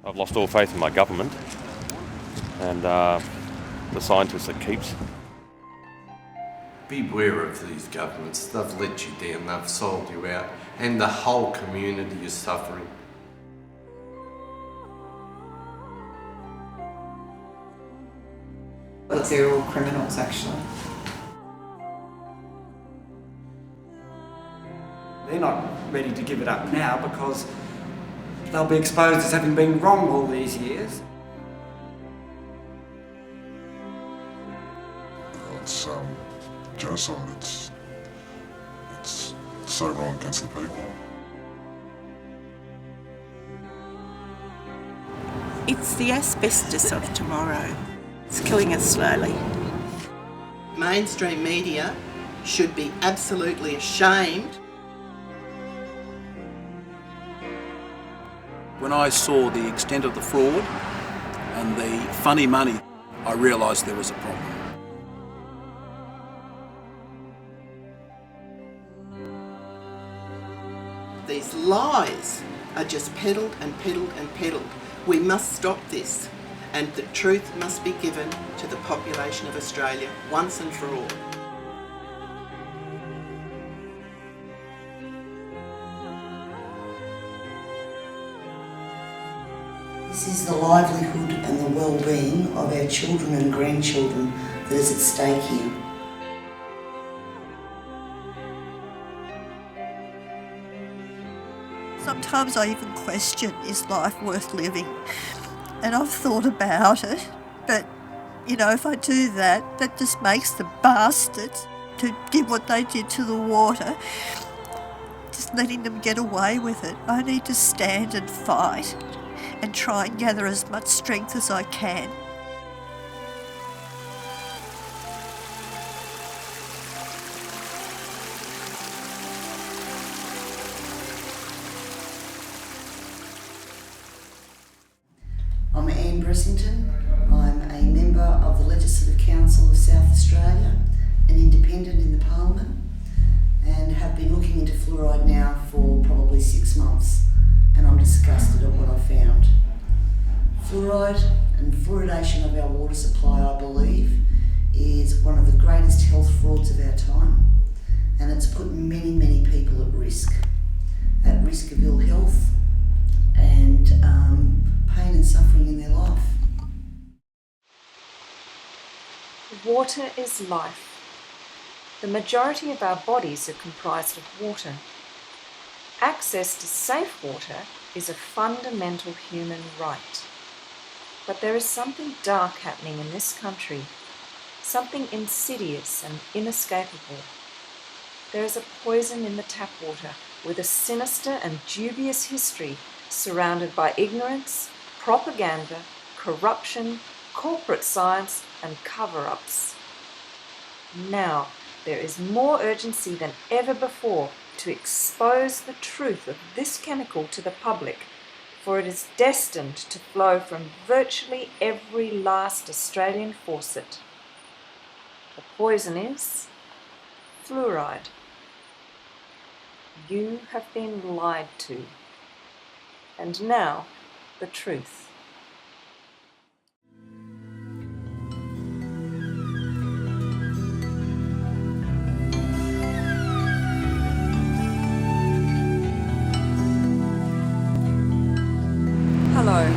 I've lost all faith in my government and the scientists it keeps. Beware of these governments. They've let you down, they've sold you out, and the whole community is suffering. But they're all criminals, actually. They're not ready to give it up now because they'll be exposed as having been wrong all these years. It's genocide. It's so wrong against the people. It's the asbestos of tomorrow. It's killing us slowly. Mainstream media should be absolutely ashamed. When I saw the extent of the fraud and the funny money, I realised there was a problem. These lies are just peddled and peddled and peddled. We must stop this, and the truth must be given to the population of Australia once and for all. This is the livelihood and the well-being of our children and grandchildren that is at stake here. Sometimes I even question, is life worth living? And I've thought about it, but you know, if I do that, that just makes the bastards to give what they did to the water, just letting them get away with it. I need to stand and fight and try and gather as much strength as I can. I'm Anne Bressington. I'm a member of the Legislative Council of South Australia, an independent in the Parliament, and have been looking into fluoride now for probably 6 months, and I'm disgusted at what I found. Fluoride and fluoridation of our water supply, I believe, is one of the greatest health frauds of our time, and it's put many people at risk of ill health and pain and suffering in their life. Water is life. The majority of our bodies are comprised of water. Access to safe water is a fundamental human right. But there is something dark happening in this country, something insidious and inescapable. There is a poison in the tap water with a sinister and dubious history surrounded by ignorance, propaganda, corruption, corporate science, and cover-ups. Now, there is more urgency than ever before to expose the truth of this chemical to the public, for it is destined to flow from virtually every last Australian faucet. The poison is fluoride. You have been lied to. And now, the truth. Hello,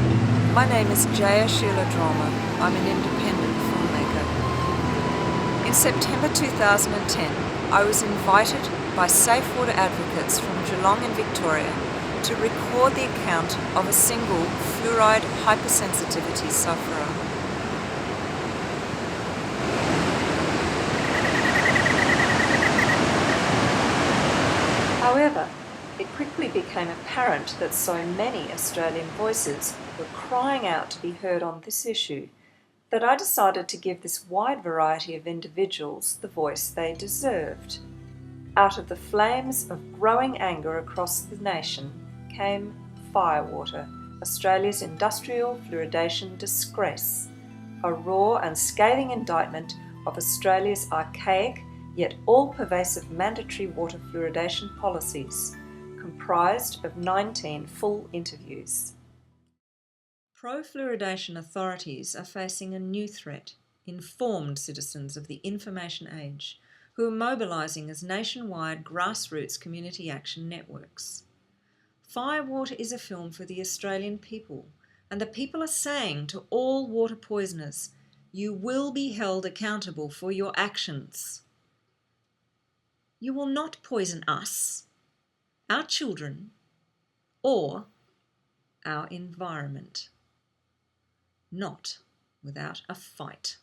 my name is Jaya Sheila Drama. I'm an independent filmmaker. In September 2010, I was invited by Safe Water advocates from Geelong in Victoria to record the account of a single fluoride hypersensitivity sufferer. However, it quickly became apparent that so many Australian voices were crying out to be heard on this issue that I decided to give this wide variety of individuals the voice they deserved. Out of the flames of growing anger across the nation came Firewater, Australia's industrial fluoridation disgrace, a raw and scathing indictment of Australia's archaic yet all-pervasive mandatory water fluoridation policies, comprised of 19 full interviews. Pro-fluoridation authorities are facing a new threat: informed citizens of the information age who are mobilising as nationwide grassroots community action networks. Firewater is a film for the Australian people, and the people are saying to all water poisoners, you will be held accountable for your actions. You will not poison us, our children, or our environment. Not without a fight.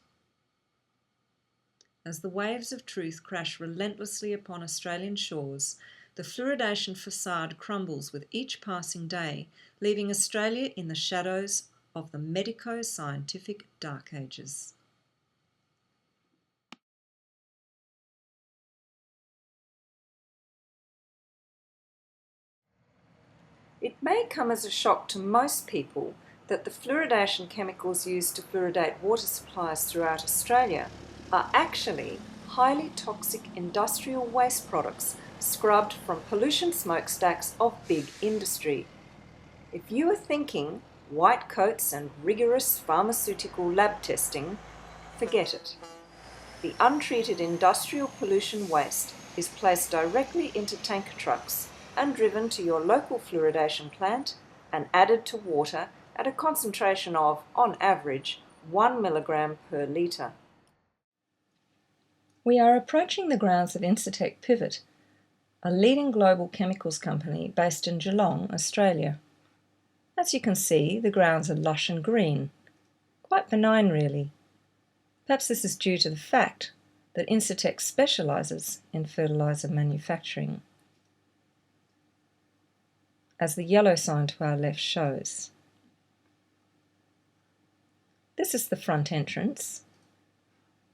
As the waves of truth crash relentlessly upon Australian shores, the fluoridation facade crumbles with each passing day, leaving Australia in the shadows of the medico-scientific dark ages. It may come as a shock to most people that the fluoridation chemicals used to fluoridate water supplies throughout Australia are actually highly toxic industrial waste products scrubbed from pollution smokestacks of big industry. If you are thinking white coats and rigorous pharmaceutical lab testing, forget it. The untreated industrial pollution waste is placed directly into tanker trucks and driven to your local fluoridation plant and added to water at a concentration of, on average, 1 milligram per litre. We are approaching the grounds of Incitec Pivot, a leading global chemicals company based in Geelong, Australia. As you can see, the grounds are lush and green. Quite benign, really. Perhaps this is due to the fact that Incitec specialises in fertiliser manufacturing, as the yellow sign to our left shows. This is the front entrance,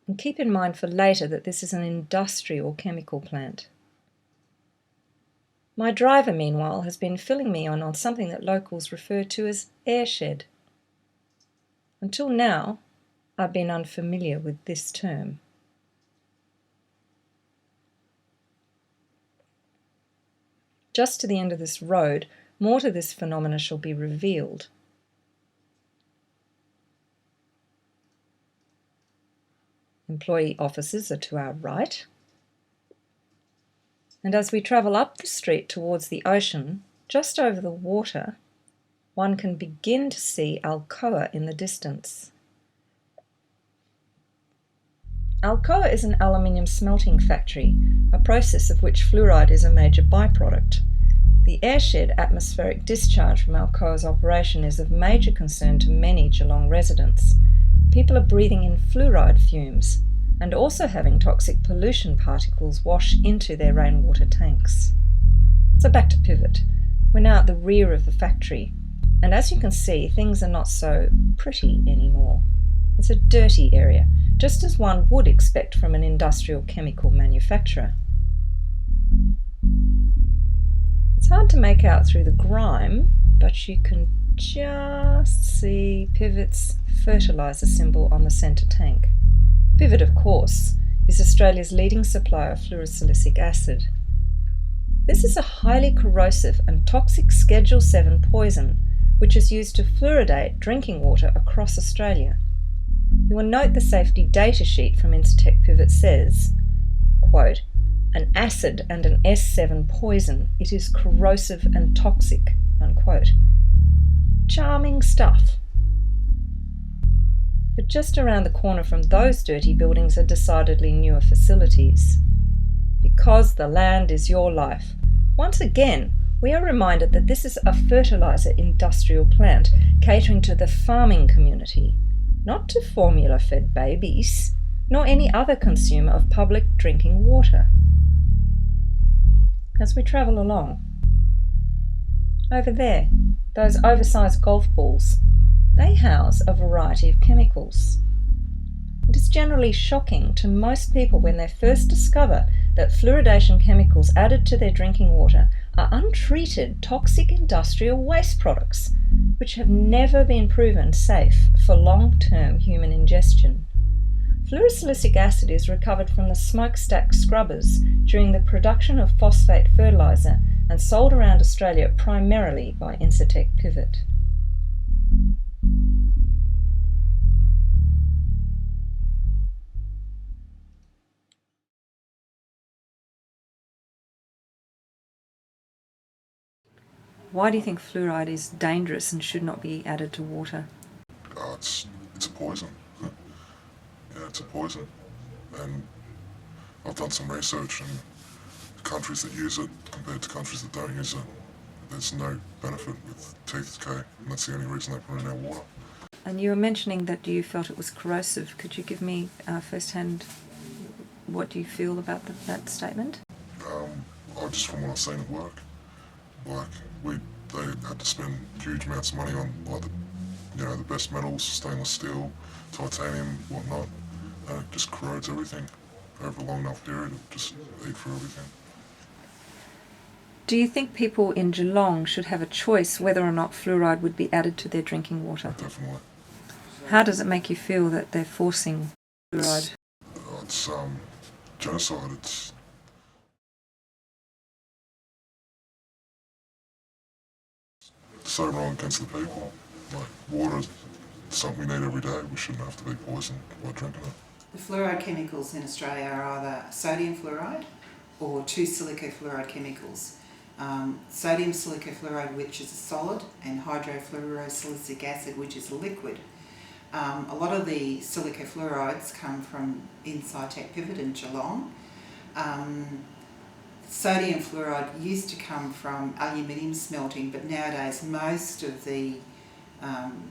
and keep in mind for later that this is an industrial chemical plant. My driver, meanwhile, has been filling me on something that locals refer to as airshed. Until now, I've been unfamiliar with this term. Just to the end of this road, more to this phenomena shall be revealed. Employee offices are to our right. And as we travel up the street towards the ocean, just over the water, one can begin to see Alcoa in the distance. Alcoa is an aluminium smelting factory, a process of which fluoride is a major byproduct. The airshed atmospheric discharge from Alcoa's operation is of major concern to many Geelong residents. People are breathing in fluoride fumes and also having toxic pollution particles wash into their rainwater tanks. So back to Pivot. We're now at the rear of the factory, and as you can see, things are not so pretty anymore. It's a dirty area, just as one would expect from an industrial chemical manufacturer. It's hard to make out through the grime, but you can just see Pivot's fertiliser symbol on the centre tank. Pivot, of course, is Australia's leading supplier of fluorosilicic acid. This is a highly corrosive and toxic Schedule 7 poison, which is used to fluoridate drinking water across Australia. You will note the safety data sheet from Incitec Pivot says, quote, an acid and an S7 poison. It is corrosive and toxic, unquote. Charming stuff. But just around the corner from those dirty buildings are decidedly newer facilities. Because the land is your life. Once again, we are reminded that this is a fertiliser industrial plant catering to the farming community, not to formula-fed babies, nor any other consumer of public drinking water. As we travel along, over there, those oversized golf balls, they house a variety of chemicals. It is generally shocking to most people when they first discover that fluoridation chemicals added to their drinking water are untreated toxic industrial waste products, which have never been proven safe for long-term human ingestion. Fluorosilicic acid is recovered from the smokestack scrubbers during the production of phosphate fertiliser and sold around Australia primarily by Incitec Pivot. Why do you think fluoride is dangerous and should not be added to water? It's a poison. Yeah, it's a poison. And I've done some research, and countries that use it compared to countries that don't use it, there's no benefit with teeth decay, and that's the only reason they put it in our water. And you were mentioning that you felt it was corrosive. Could you give me firsthand what do you feel about that statement? Just from what I've seen at work, they had to spend huge amounts of money on the best metals, stainless steel, titanium, whatnot, and it just corrodes everything over a long enough period. It just eat through everything. Do you think people in Geelong should have a choice whether or not fluoride would be added to their drinking water? Definitely. How does it make you feel that they're forcing fluoride? It's genocide. It's so wrong against the people. Like, water is something we need every day. We shouldn't have to be poisoned by drinking it. The fluoride chemicals in Australia are either sodium fluoride or two silica fluoride chemicals. Sodium silica fluoride, which is a solid, and hydrofluorosilicic acid, which is a liquid. A lot of the silica fluorides come from inside Tech Pivot in Geelong. Sodium fluoride used to come from aluminium smelting, but nowadays most of the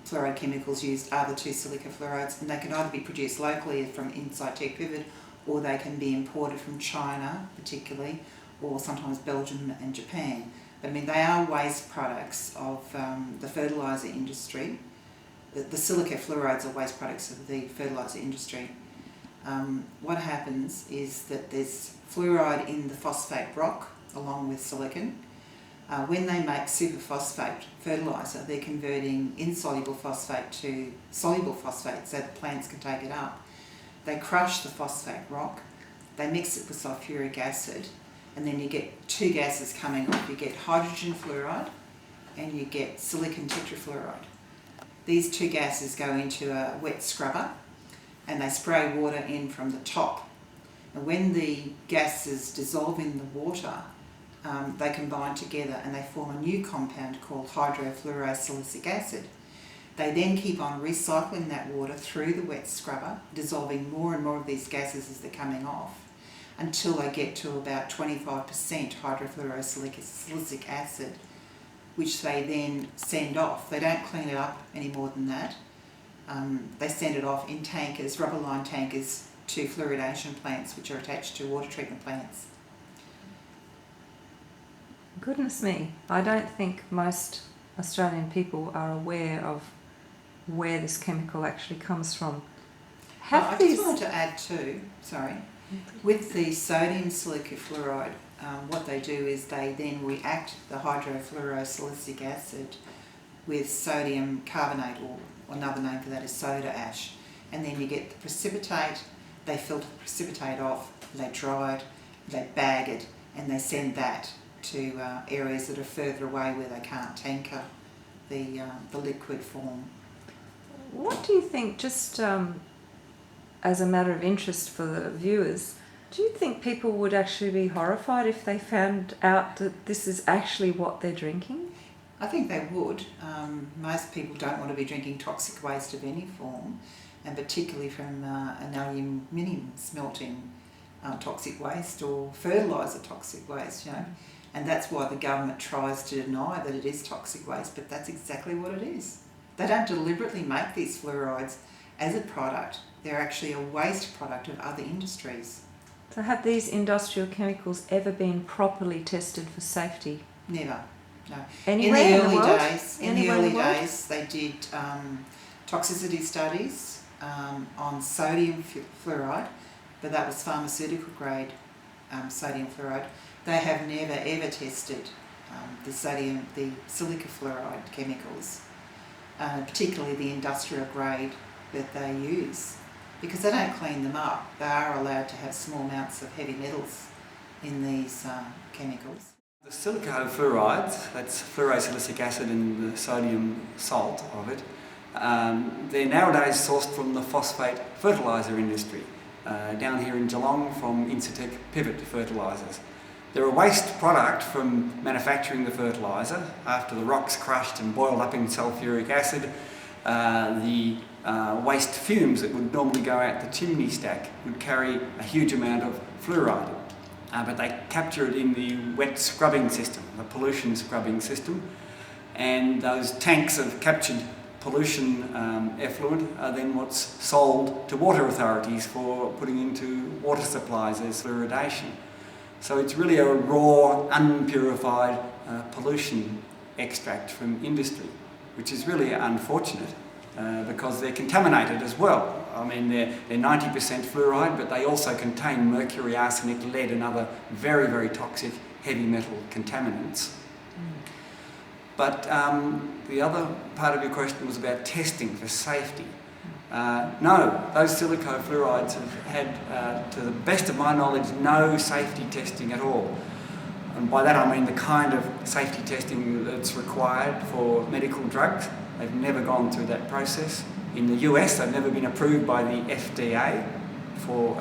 fluoride chemicals used are the two silica fluorides, and they can either be produced locally from inside Tech Pivot, or they can be imported from China particularly, or sometimes Belgium and Japan. But I mean, they are waste products of the fertiliser industry. The silica fluorides are waste products of the fertiliser industry. What happens is that there's fluoride in the phosphate rock along with silicon. When they make superphosphate fertiliser, they're converting insoluble phosphate to soluble phosphate so that plants can take it up. They crush the phosphate rock, they mix it with sulfuric acid, and then you get two gases coming off. You get hydrogen fluoride and you get silicon tetrafluoride. These two gases go into a wet scrubber and they spray water in from the top. And when the gases dissolve in the water, they combine together and they form a new compound called hydrofluorosilicic acid. They then keep on recycling that water through the wet scrubber, dissolving more and more of these gases as they're coming off, until they get to about 25% hydrofluorosilicic acid, which they then send off. They don't clean it up any more than that. They send it off in tankers, rubber-lined tankers, to fluoridation plants which are attached to water treatment plants. Goodness me, I don't think most Australian people are aware of where this chemical actually comes from. I just wanted to add too, with the sodium silica fluoride, what they do is they then react the hydrofluorosilicic acid with sodium carbonate, or another name for that is soda ash, and then you get the precipitate. They filter the precipitate off, they dry it, they bag it, and they send that to areas that are further away where they can't tanker the liquid form. What do you think, just as a matter of interest for the viewers, do you think people would actually be horrified if they found out that this is actually what they're drinking? I think they would. Most people don't want to be drinking toxic waste of any form, and particularly from an aluminium smelting toxic waste or fertiliser toxic waste, you know. And that's why the government tries to deny that it is toxic waste, but that's exactly what it is. They don't deliberately make these fluorides as a product. They're actually a waste product of other industries. So have these industrial chemicals ever been properly tested for safety? Never, no. Anywhere in the in the early world? days, they did toxicity studies on sodium fluoride, but that was pharmaceutical grade sodium fluoride. They have never ever tested the silica fluoride chemicals, particularly the industrial grade that they use, because they don't clean them up. They are allowed to have small amounts of heavy metals in these chemicals. The silica fluorides, that's fluorosilicic acid and the sodium salt of it, they're nowadays sourced from the phosphate fertiliser industry, down here in Geelong from Incitec Pivot Fertilisers. They're a waste product from manufacturing the fertiliser. After the rock's crushed and boiled up in sulfuric acid, the waste fumes that would normally go out the chimney stack would carry a huge amount of fluoride. But they capture it in the wet scrubbing system, the pollution scrubbing system, and those tanks of captured pollution effluent are then what's sold to water authorities for putting into water supplies as fluoridation. So it's really a raw, unpurified pollution extract from industry, which is really unfortunate because they're contaminated as well. I mean, they're 90% fluoride, but they also contain mercury, arsenic, lead and other very, very toxic heavy metal contaminants. But the other part of your question was about testing for safety. No, those silicofluorides have had, to the best of my knowledge, no safety testing at all. And by that I mean the kind of safety testing that's required for medical drugs. They've never gone through that process. In the US, they've never been approved by the FDA for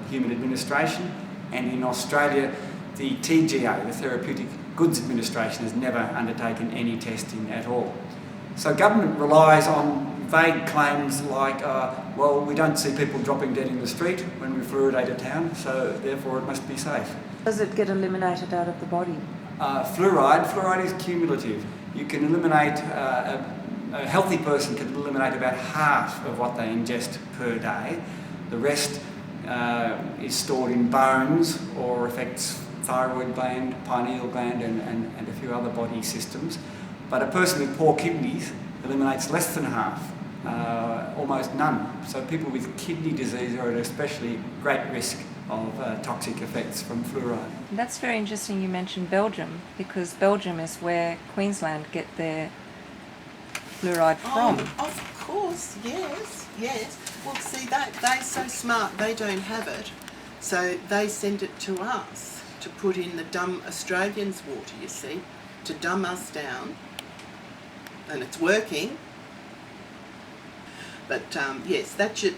human administration. And in Australia, the TGA, the Therapeutic Goods Administration, has never undertaken any testing at all. So government relies on vague claims like, well, we don't see people dropping dead in the street when we fluoridate a town, so therefore it must be safe. Does it get eliminated out of the body? Fluoride is cumulative. You can eliminate, a healthy person can eliminate about half of what they ingest per day. The rest is stored in bones or affects thyroid gland, pineal gland and a few other body systems. But a person with poor kidneys eliminates less than half, almost none. So people with kidney disease are at especially great risk of toxic effects from fluoride. That's very interesting you mentioned Belgium, because Belgium is where Queensland get their fluoride from. Oh, of course, yes, yes. Well, see, they're so smart, they don't have it. So they send it to us to put in the dumb Australians' water, you see, to dumb us down. And it's working. But yes, that's your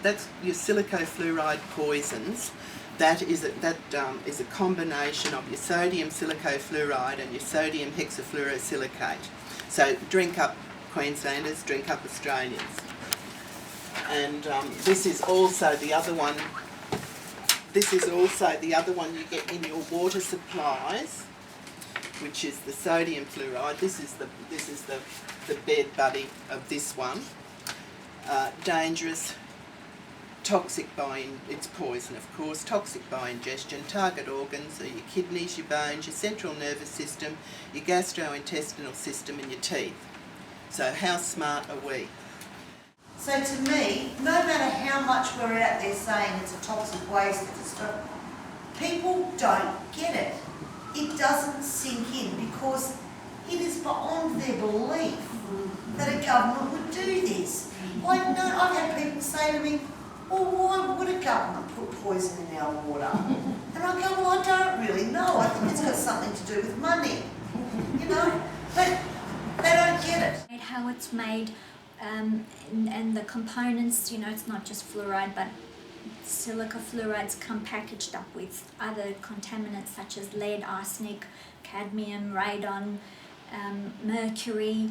silicofluoride poisons. That is a combination of your sodium silicofluoride and your sodium hexafluorosilicate. So drink up Queenslanders, drink up Australians. And this is also the other one. This is also the other one you get in your water supplies, which is the sodium fluoride. This is the bed buddy of this one. Dangerous, toxic by, it's poison of course, toxic by ingestion. Target organs are your kidneys, your bones, your central nervous system, your gastrointestinal system and your teeth. So how smart are we? So to me, no matter how much we're out there saying it's a toxic waste, people don't get it. It doesn't sink in because it is beyond their belief that a government would do this. Like, no, I've had people say to me, well, why would a government put poison in our water? And I go, well, I don't really know. I think it's got something to do with money, you know? But they don't get it. How it's made and the components, you know, it's not just fluoride, but silica fluorides come packaged up with other contaminants such as lead, arsenic, cadmium, radon, mercury.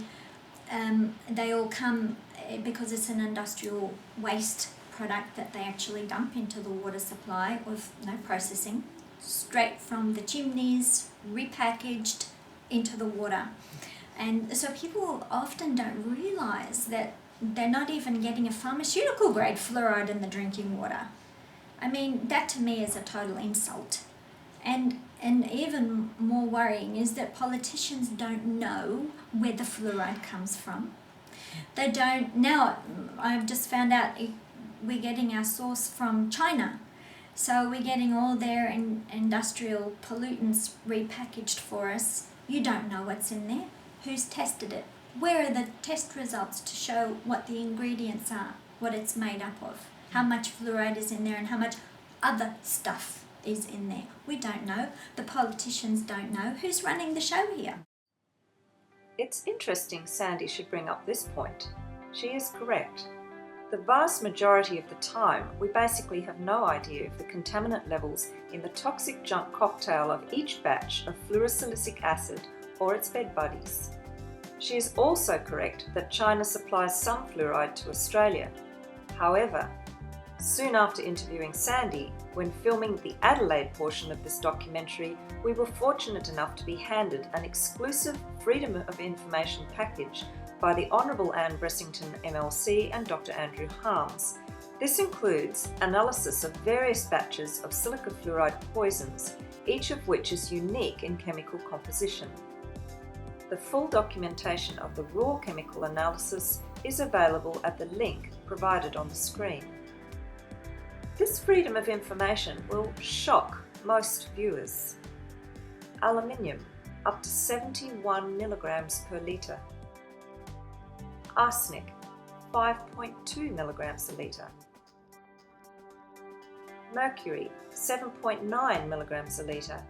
They all come because it's an industrial waste product that they actually dump into the water supply with no processing, straight from the chimneys, repackaged into the water. And so people often don't realise that they're not even getting a pharmaceutical grade fluoride in the drinking water. I mean, that to me is a total insult. And even more worrying is that politicians don't know where the fluoride comes from. They don't. Now, I've just found out we're getting our source from China. So we're getting all their industrial pollutants repackaged for us. You don't know what's in there. Who's tested it? Where are the test results to show what the ingredients are, what it's made up of, how much fluoride is in there and how much other stuff is in there? We don't know. The politicians don't know. Who's running the show here? It's interesting Sandy should bring up this point. She is correct. The vast majority of the time, we basically have no idea of the contaminant levels in the toxic junk cocktail of each batch of fluorosilicic acid or its bed buddies. She is also correct that China supplies some fluoride to Australia. However, soon after interviewing Sandy, when filming the Adelaide portion of this documentary, we were fortunate enough to be handed an exclusive Freedom of Information package by the Honourable Anne Bressington MLC and Dr. Andrew Harms. This includes analysis of various batches of silica fluoride poisons, each of which is unique in chemical composition. The full documentation of the raw chemical analysis is available at the link provided on the screen. This freedom of information will shock most viewers. Aluminium, up to 71 milligrams per litre. Arsenic, 5.2 milligrams a litre. Mercury, 7.9 milligrams a litre.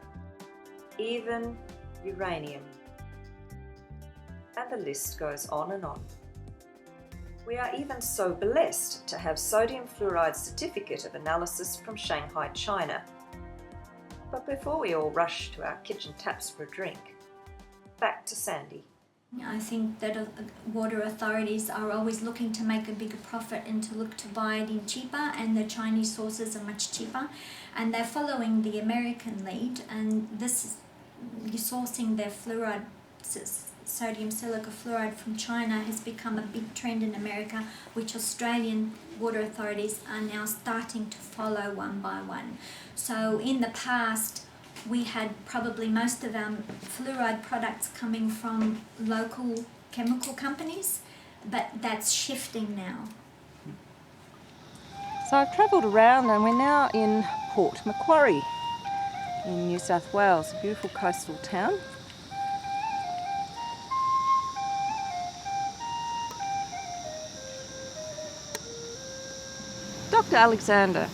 Even uranium. And the list goes on and on. We are even so blessed to have sodium fluoride certificate of analysis from Shanghai, China. But before we all rush to our kitchen taps for a drink, back to Sandy. I think that water authorities are always looking to make a bigger profit and to look to buy it in cheaper, and the Chinese sources are much cheaper, and they're following the American lead, and this is sourcing their fluoride, sodium silica fluoride from China has become a big trend in America, which Australian water authorities are now starting to follow one by one. So in the past, we had probably most of our fluoride products coming from local chemical companies, but that's shifting now. So I've travelled around and we're now in Port Macquarie in New South Wales, a beautiful coastal town. Dr. Alexander,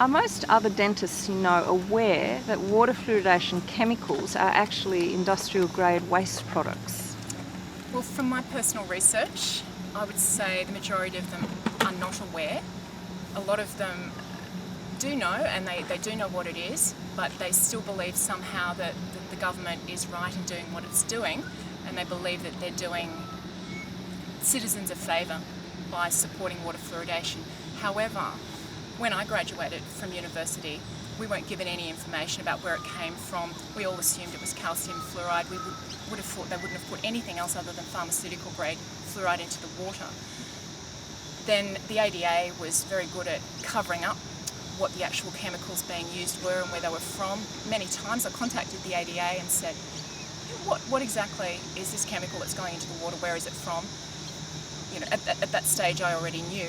are most other dentists you know aware that water fluoridation chemicals are actually industrial grade waste products? Well, from my personal research, I would say the majority of them are not aware. A lot of them do know, and they do know what it is, but they still believe somehow that the government is right in doing what it's doing, and they believe that they're doing citizens a favour by supporting water fluoridation. However, when I graduated from university, we weren't given any information about where it came from. We all assumed it was calcium fluoride. We would have thought they wouldn't have put anything else other than pharmaceutical grade fluoride into the water. Then the ADA was very good at covering up what the actual chemicals being used were and where they were from. Many times I contacted the ADA and said, what exactly is this chemical that's going into the water? Where is it from? You know, at that stage I already knew,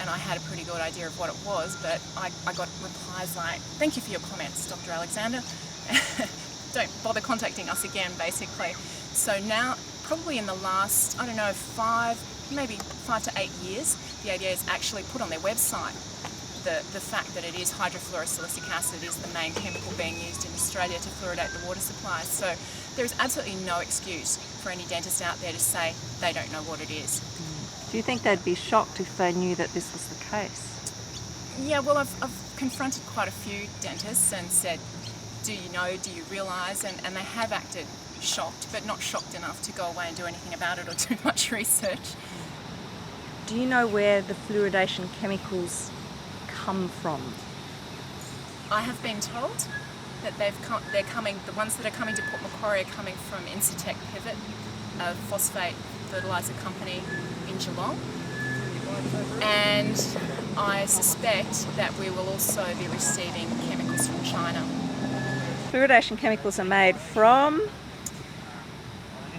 and I had a pretty good idea of what it was, but I got replies like, thank you for your comments, Dr. Alexander. Don't bother contacting us again, basically. So now, probably in the last, I don't know, 5 to 8 years, the ADA has actually put on their website the fact that it is hydrofluorosilicic acid is the main chemical being used in Australia to fluoridate the water supply. So there is absolutely no excuse for any dentist out there to say they don't know what it is. Do you think they'd be shocked if they knew that this was the case? Yeah, well, I've confronted quite a few dentists and said, do you know, do you realise? And they have acted shocked, but not shocked enough to go away and do anything about it or do much research. Do you know where the fluoridation chemicals come from? I have been told that they're coming, the ones that are coming to Port Macquarie are coming from Incitec Pivot, a phosphate fertiliser company in Geelong, and I suspect that we will also be receiving chemicals from China. Fluoridation chemicals are made from?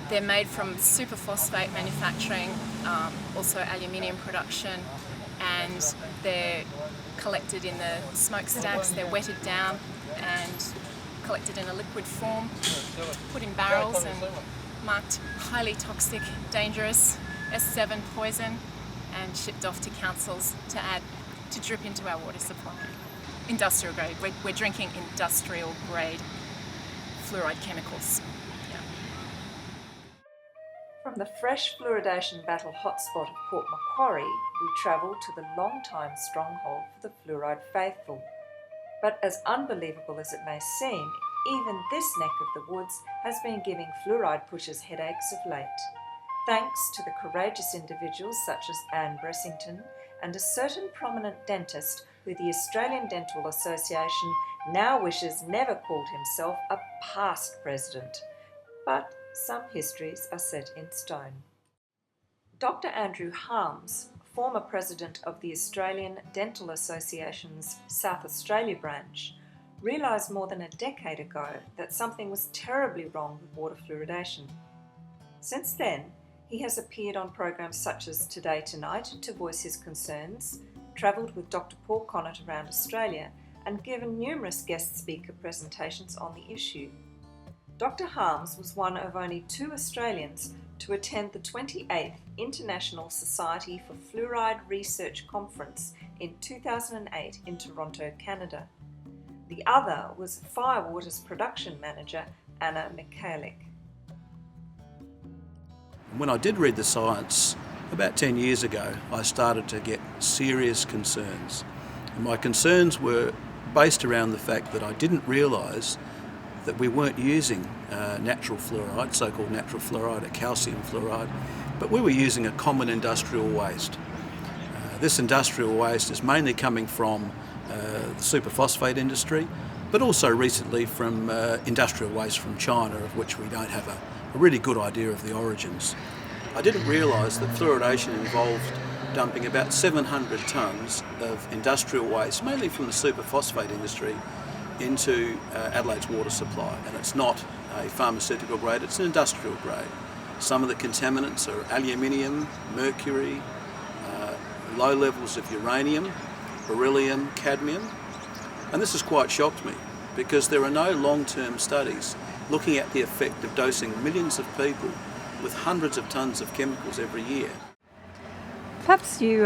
They're made from superphosphate manufacturing, also aluminium production, and they're collected in the smokestacks, they're wetted down and collected in a liquid form, put in barrels and marked highly toxic, dangerous, S7 poison, and shipped off to councils to drip into our water supply. Industrial grade, we're drinking industrial grade fluoride chemicals. Yeah. From the fresh fluoridation battle hotspot of Port Macquarie, we travel to the long-time stronghold for the fluoride faithful. But as unbelievable as it may seem, even this neck of the woods has been giving fluoride pushers headaches of late. Thanks to the courageous individuals such as Anne Bressington and a certain prominent dentist who the Australian Dental Association now wishes never called himself a past president. But some histories are set in stone. Dr. Andrew Harms, former president of the Australian Dental Association's South Australia branch, realised more than a decade ago that something was terribly wrong with water fluoridation. Since then, he has appeared on programs such as Today Tonight to voice his concerns, travelled with Dr. Paul Connaught around Australia, and given numerous guest speaker presentations on the issue. Dr. Harms was one of only 2 Australians to attend the 28th International Society for Fluoride Research Conference in 2008 in Toronto, Canada. The other was Firewater's production manager, Anna Mikhalik. When I did read the science about 10 years ago, I started to get serious concerns. And my concerns were based around the fact that I didn't realise that we weren't using natural fluoride, so-called natural fluoride, or calcium fluoride, but we were using a common industrial waste. This industrial waste is mainly coming from the superphosphate industry, but also recently from industrial waste from China, of which we don't have a really good idea of the origins. I didn't realise that fluoridation involved dumping about 700 tonnes of industrial waste, mainly from the superphosphate industry, into Adelaide's water supply. And it's not a pharmaceutical grade, it's an industrial grade. Some of the contaminants are aluminium, mercury, low levels of uranium, beryllium, cadmium. And this has quite shocked me because there are no long-term studies looking at the effect of dosing millions of people with hundreds of tonnes of chemicals every year. Perhaps you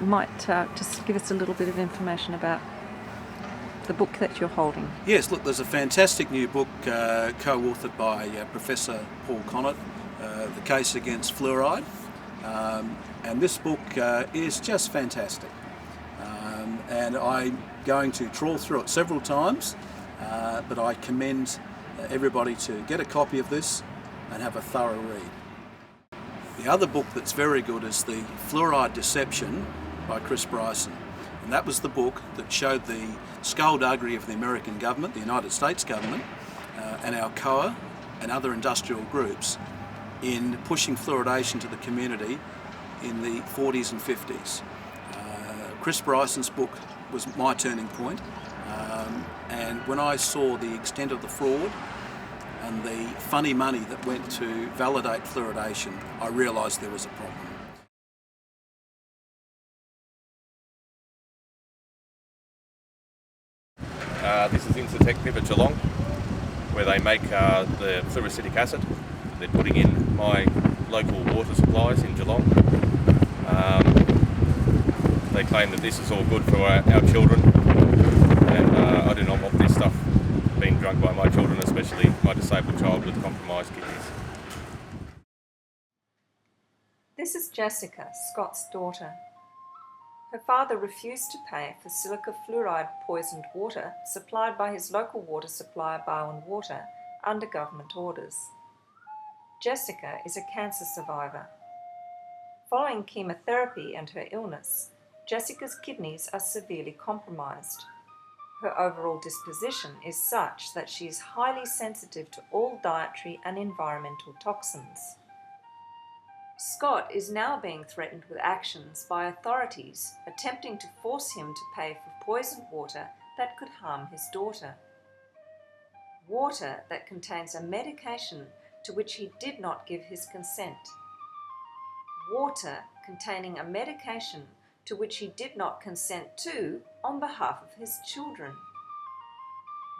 might just give us a little bit of information about the book that you're holding. Yes, look, there's a fantastic new book co-authored by Professor Paul Connaught, The Case Against Fluoride. And this book is just fantastic. And I'm going to trawl through it several times, but I commend everybody to get a copy of this and have a thorough read. The other book that's very good is The Fluoride Deception by Chris Bryson. And that was the book that showed the skullduggery of the American government, the United States government, and Alcoa and other industrial groups in pushing fluoridation to the community in the 40s and 50s. Chris Bryson's book was my turning point, and when I saw the extent of the fraud and the funny money that went to validate fluoridation, I realised there was a problem. This is Insitective at Geelong, where they make the fluoroacetic acid. They're putting in my local water supplies in Geelong. They claim that this is all good for our children, and I do not want this stuff being drunk by my children, especially my disabled child with compromised kidneys. This is Jessica, Scott's daughter. Her father refused to pay for silica fluoride poisoned water supplied by his local water supplier Barwon Water under government orders. Jessica is a cancer survivor. Following chemotherapy and her illness, Jessica's kidneys are severely compromised. Her overall disposition is such that she is highly sensitive to all dietary and environmental toxins. Scott is now being threatened with actions by authorities attempting to force him to pay for poisoned water that could harm his daughter. Water that contains a medication to which he did not give his consent. Water containing a medication to which he did not consent to on behalf of his children.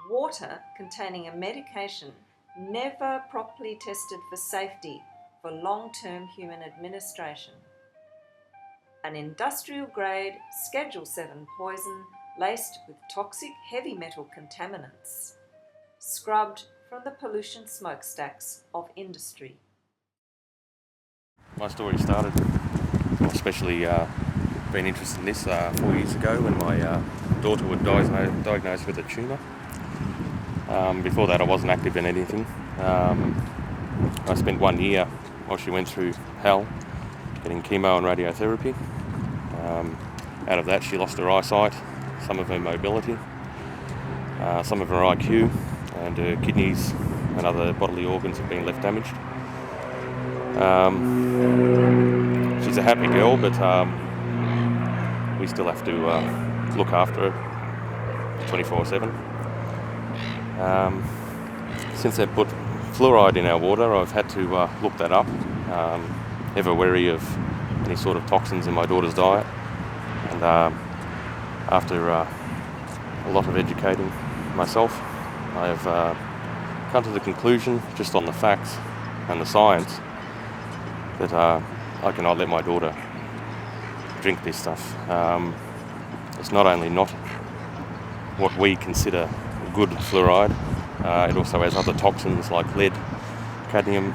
Water containing a medication never properly tested for safety for long-term human administration. An industrial-grade Schedule 7 poison laced with toxic heavy metal contaminants, scrubbed from the pollution smokestacks of industry. my story started, especially been interested in this 4 years ago when my daughter was diagnosed with a tumour. Before that I wasn't active in anything. I spent 1 year while she went through hell getting chemo and radiotherapy. Out of that she lost her eyesight, some of her mobility, some of her IQ, and her kidneys and other bodily organs have been left damaged. She's a happy girl, but we still have to look after her 24/7. Since they've put fluoride in our water, I've had to look that up, ever wary of any sort of toxins in my daughter's diet. And after a lot of educating myself, I have come to the conclusion, just on the facts and the science, that I cannot let my daughter drink this stuff. It's not only not what we consider good fluoride, it also has other toxins like lead, cadmium,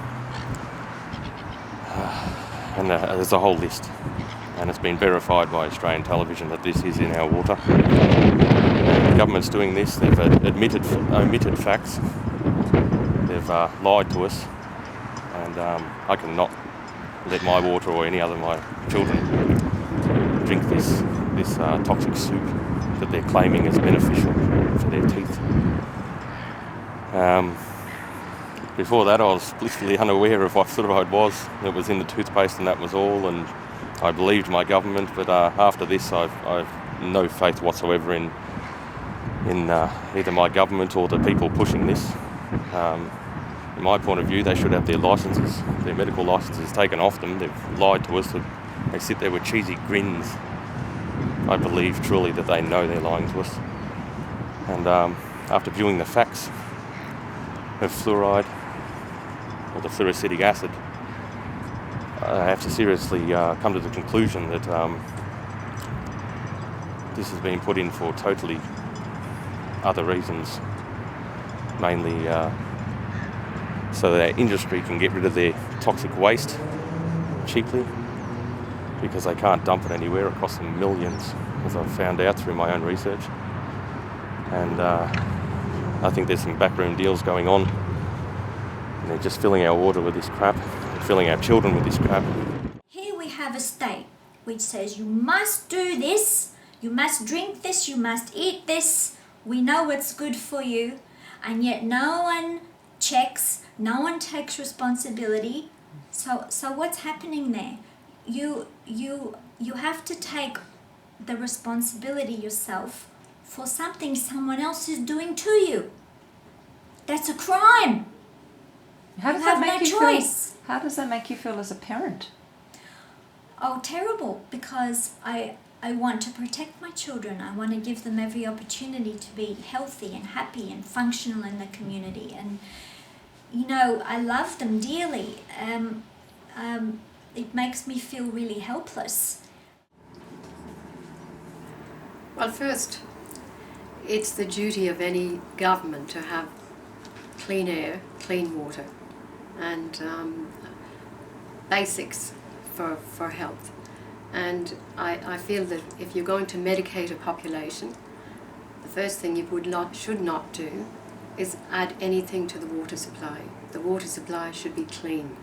and there's a whole list. And it's been verified by Australian television that this is in our water. The government's doing this. They've omitted facts. They've lied to us, and I cannot let my water or any other of my children drink this toxic soup that they're claiming is beneficial for their teeth. Before that I was blissfully unaware of what fluoride was. It was in the toothpaste and that was all, and I believed my government, but after this I've no faith whatsoever in either my government or the people pushing this. In my point of view, they should have their licences, their medical licences taken off them. They've lied to us. They sit there with cheesy grins. I believe truly that they know they're lying to us. And after viewing the facts of fluoride, or the fluoroacetic acid, I have to seriously come to the conclusion that this has been put in for totally other reasons, mainly so that our industry can get rid of their toxic waste cheaply, because they can't dump it anywhere. It costs them millions, as I've found out through my own research. And I think there's some backroom deals going on, and they're just filling our water with this crap, and filling our children with this crap. Here we have a state which says you must do this, you must drink this, you must eat this, we know it's good for you, and yet no one checks, no one takes responsibility. So what's happening there? You have to take the responsibility yourself for something someone else is doing to you. That's a crime. How does You that have make no you choice. feel? How does that make you feel as a parent? Oh, terrible, because I want to protect my children. I want to give them every opportunity to be healthy and happy and functional in the community. And, you know, I love them dearly. It makes me feel really helpless. Well, first, it's the duty of any government to have clean air, clean water, and basics for health. And I feel that if you're going to medicate a population, the first thing you should not do is add anything to the water supply. The water supply should be clean.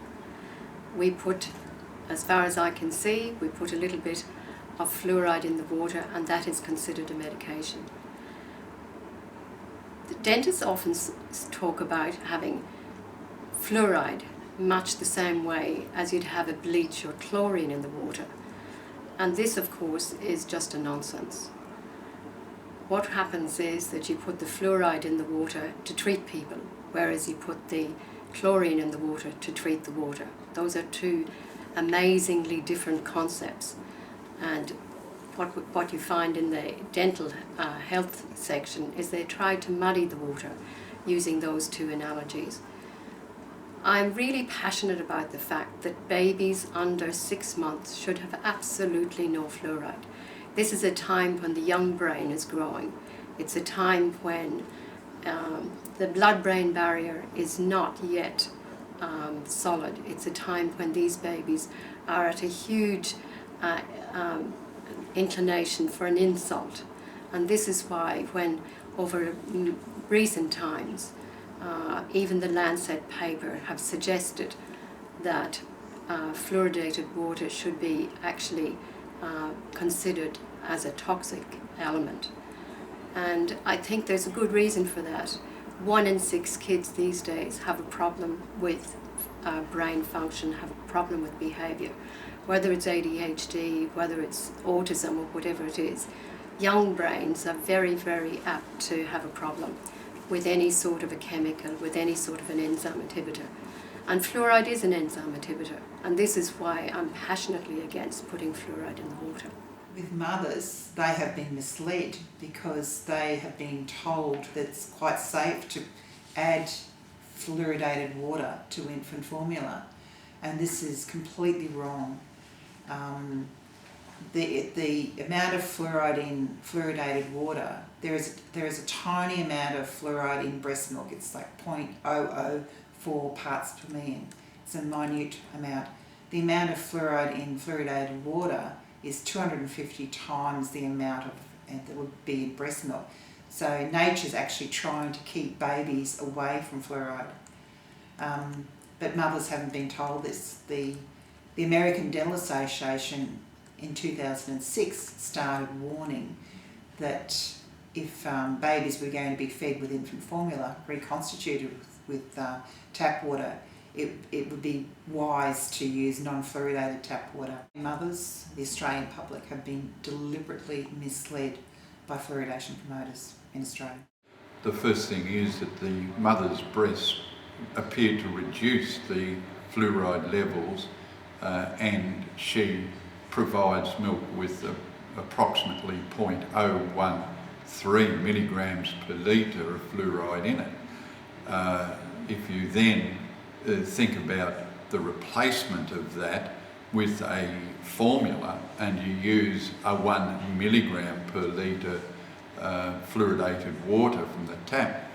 We put, as far as I can see, we put a little bit of fluoride in the water, and that is considered a medication. The dentists often talk about having fluoride much the same way as you'd have a bleach or chlorine in the water. And this, of course, is just a nonsense. What happens is that you put the fluoride in the water to treat people, whereas you put the chlorine in the water to treat the water. Those are two amazingly different concepts. And what you find in the dental health section is they try to muddy the water using those two analogies. I'm really passionate about the fact that babies under 6 months should have absolutely no fluoride. This is a time when the young brain is growing. It's a time when the blood-brain barrier is not yet solid. It's a time when these babies are at a huge inclination for an insult. And this is why when over recent times even the Lancet paper have suggested that fluoridated water should be actually considered as a toxic element. And I think there's a good reason for that. 1 in 6 kids these days have a problem with brain function, have a problem with behaviour. Whether it's ADHD, whether it's autism or whatever it is, young brains are very, very apt to have a problem with any sort of a chemical, with any sort of an enzyme inhibitor. And fluoride is an enzyme inhibitor, and this is why I'm passionately against putting fluoride in the water. With mothers, they have been misled because they have been told that it's quite safe to add fluoridated water to infant formula, and this is completely wrong. The amount of fluoride in fluoridated water, there is a tiny amount of fluoride in breast milk. It's like 0.004 parts per million. It's a minute amount. The amount of fluoride in fluoridated water is 250 times the amount of that would be in breast milk. So nature's actually trying to keep babies away from fluoride. But mothers haven't been told this. The American Dental Association in 2006 started warning that if babies were going to be fed with infant formula reconstituted with tap water, it would be wise to use non-fluoridated tap water. Mothers, the Australian public, have been deliberately misled by fluoridation promoters in Australia. The first thing is that the mother's breasts appear to reduce the fluoride levels and she provides milk with approximately 0.013 milligrams per litre of fluoride in it. If you then think about the replacement of that with a formula and you use a 1 milligram per litre fluoridated water from the tap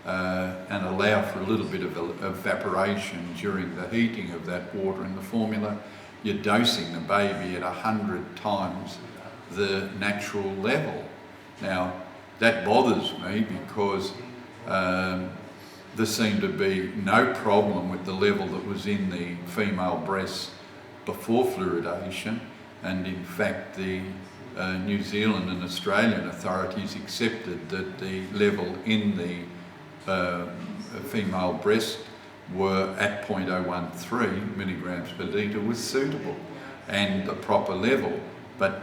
and allow for a little bit of evaporation during the heating of that water in the formula, you're dosing the baby at 100 times the natural level. Now, that bothers me because there seemed to be no problem with the level that was in the female breasts before fluoridation, and in fact the New Zealand and Australian authorities accepted that the level in the female breast were at 0.013 milligrams per litre was suitable and the proper level. But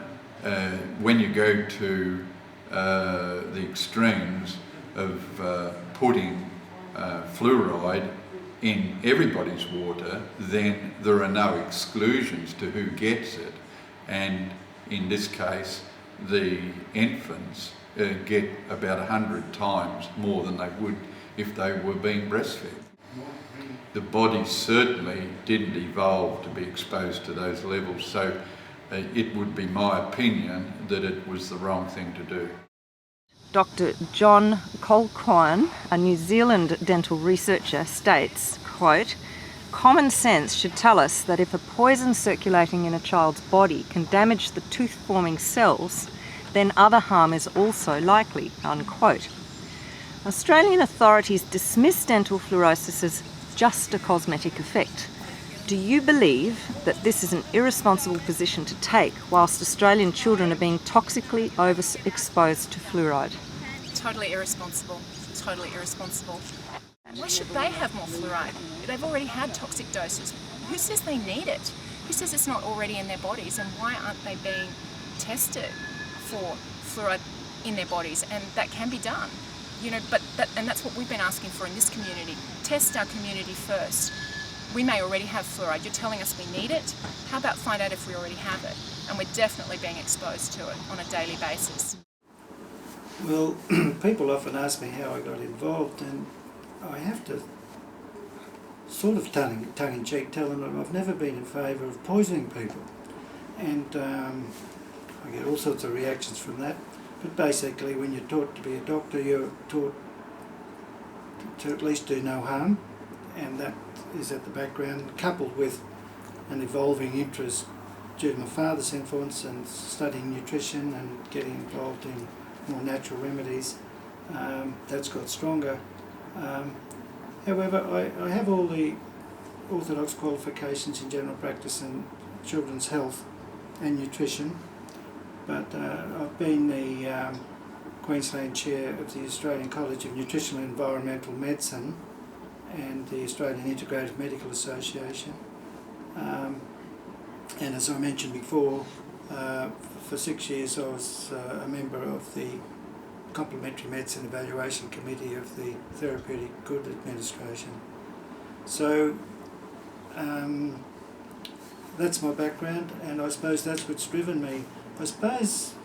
when you go to the extremes of putting fluoride in everybody's water, then there are no exclusions to who gets it, and in this case the infants get about 100 times more than they would if they were being breastfed. The body certainly didn't evolve to be exposed to those levels, so it would be my opinion that it was the wrong thing to do. Dr. John Colquhoun, a New Zealand dental researcher, states, quote, "Common sense should tell us that if a poison circulating in a child's body can damage the tooth-forming cells, then other harm is also likely," unquote. Australian authorities dismiss dental fluorosis as just a cosmetic effect. Do you believe that this is an irresponsible position to take whilst Australian children are being toxically overexposed to fluoride? Totally irresponsible. Totally irresponsible. Why should they have more fluoride? They've already had toxic doses. Who says they need it? Who says it's not already in their bodies? And why aren't they being tested for fluoride in their bodies? And that can be done. You know, and that's what we've been asking for in this community. Test our community first. We may already have fluoride. You're telling us we need it. How about find out if we already have it? And we're definitely being exposed to it on a daily basis. Well, people often ask me how I got involved, and I have to sort of tongue-in-cheek tell them that I've never been in favour of poisoning people. And I get all sorts of reactions from that. But basically, when you're taught to be a doctor, you're taught to at least do no harm, and that is at the background, coupled with an evolving interest due to my father's influence and studying nutrition and getting involved in more natural remedies. That's got stronger. However, I have all the orthodox qualifications in general practice and children's health and nutrition, but I've been the Queensland Chair of the Australian College of Nutritional and Environmental Medicine and the Australian Integrated Medical Association. And as I mentioned before, for 6 years I was a member of the Complementary Medicine Evaluation Committee of the Therapeutic Good Administration. So that's my background, and I suppose that's what's driven me. I suppose,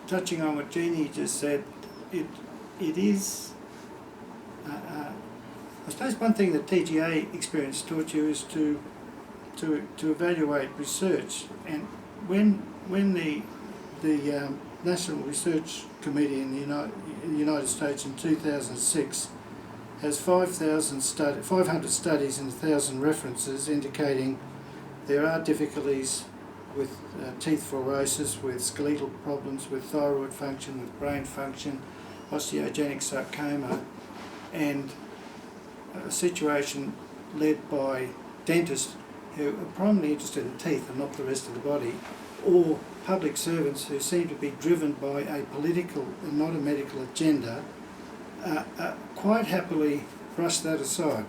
touching on what Jeannie just said, it is, I suppose one thing that TGA experience taught you is to evaluate research, and when the National Research Committee in the United States in 2006 has 500 studies and 1,000 references indicating there are difficulties with teeth fluorosis, with skeletal problems, with thyroid function, with brain function, osteogenic sarcoma, and a situation led by dentists who are primarily interested in teeth and not the rest of the body, or public servants who seem to be driven by a political and not a medical agenda, quite happily brush that aside.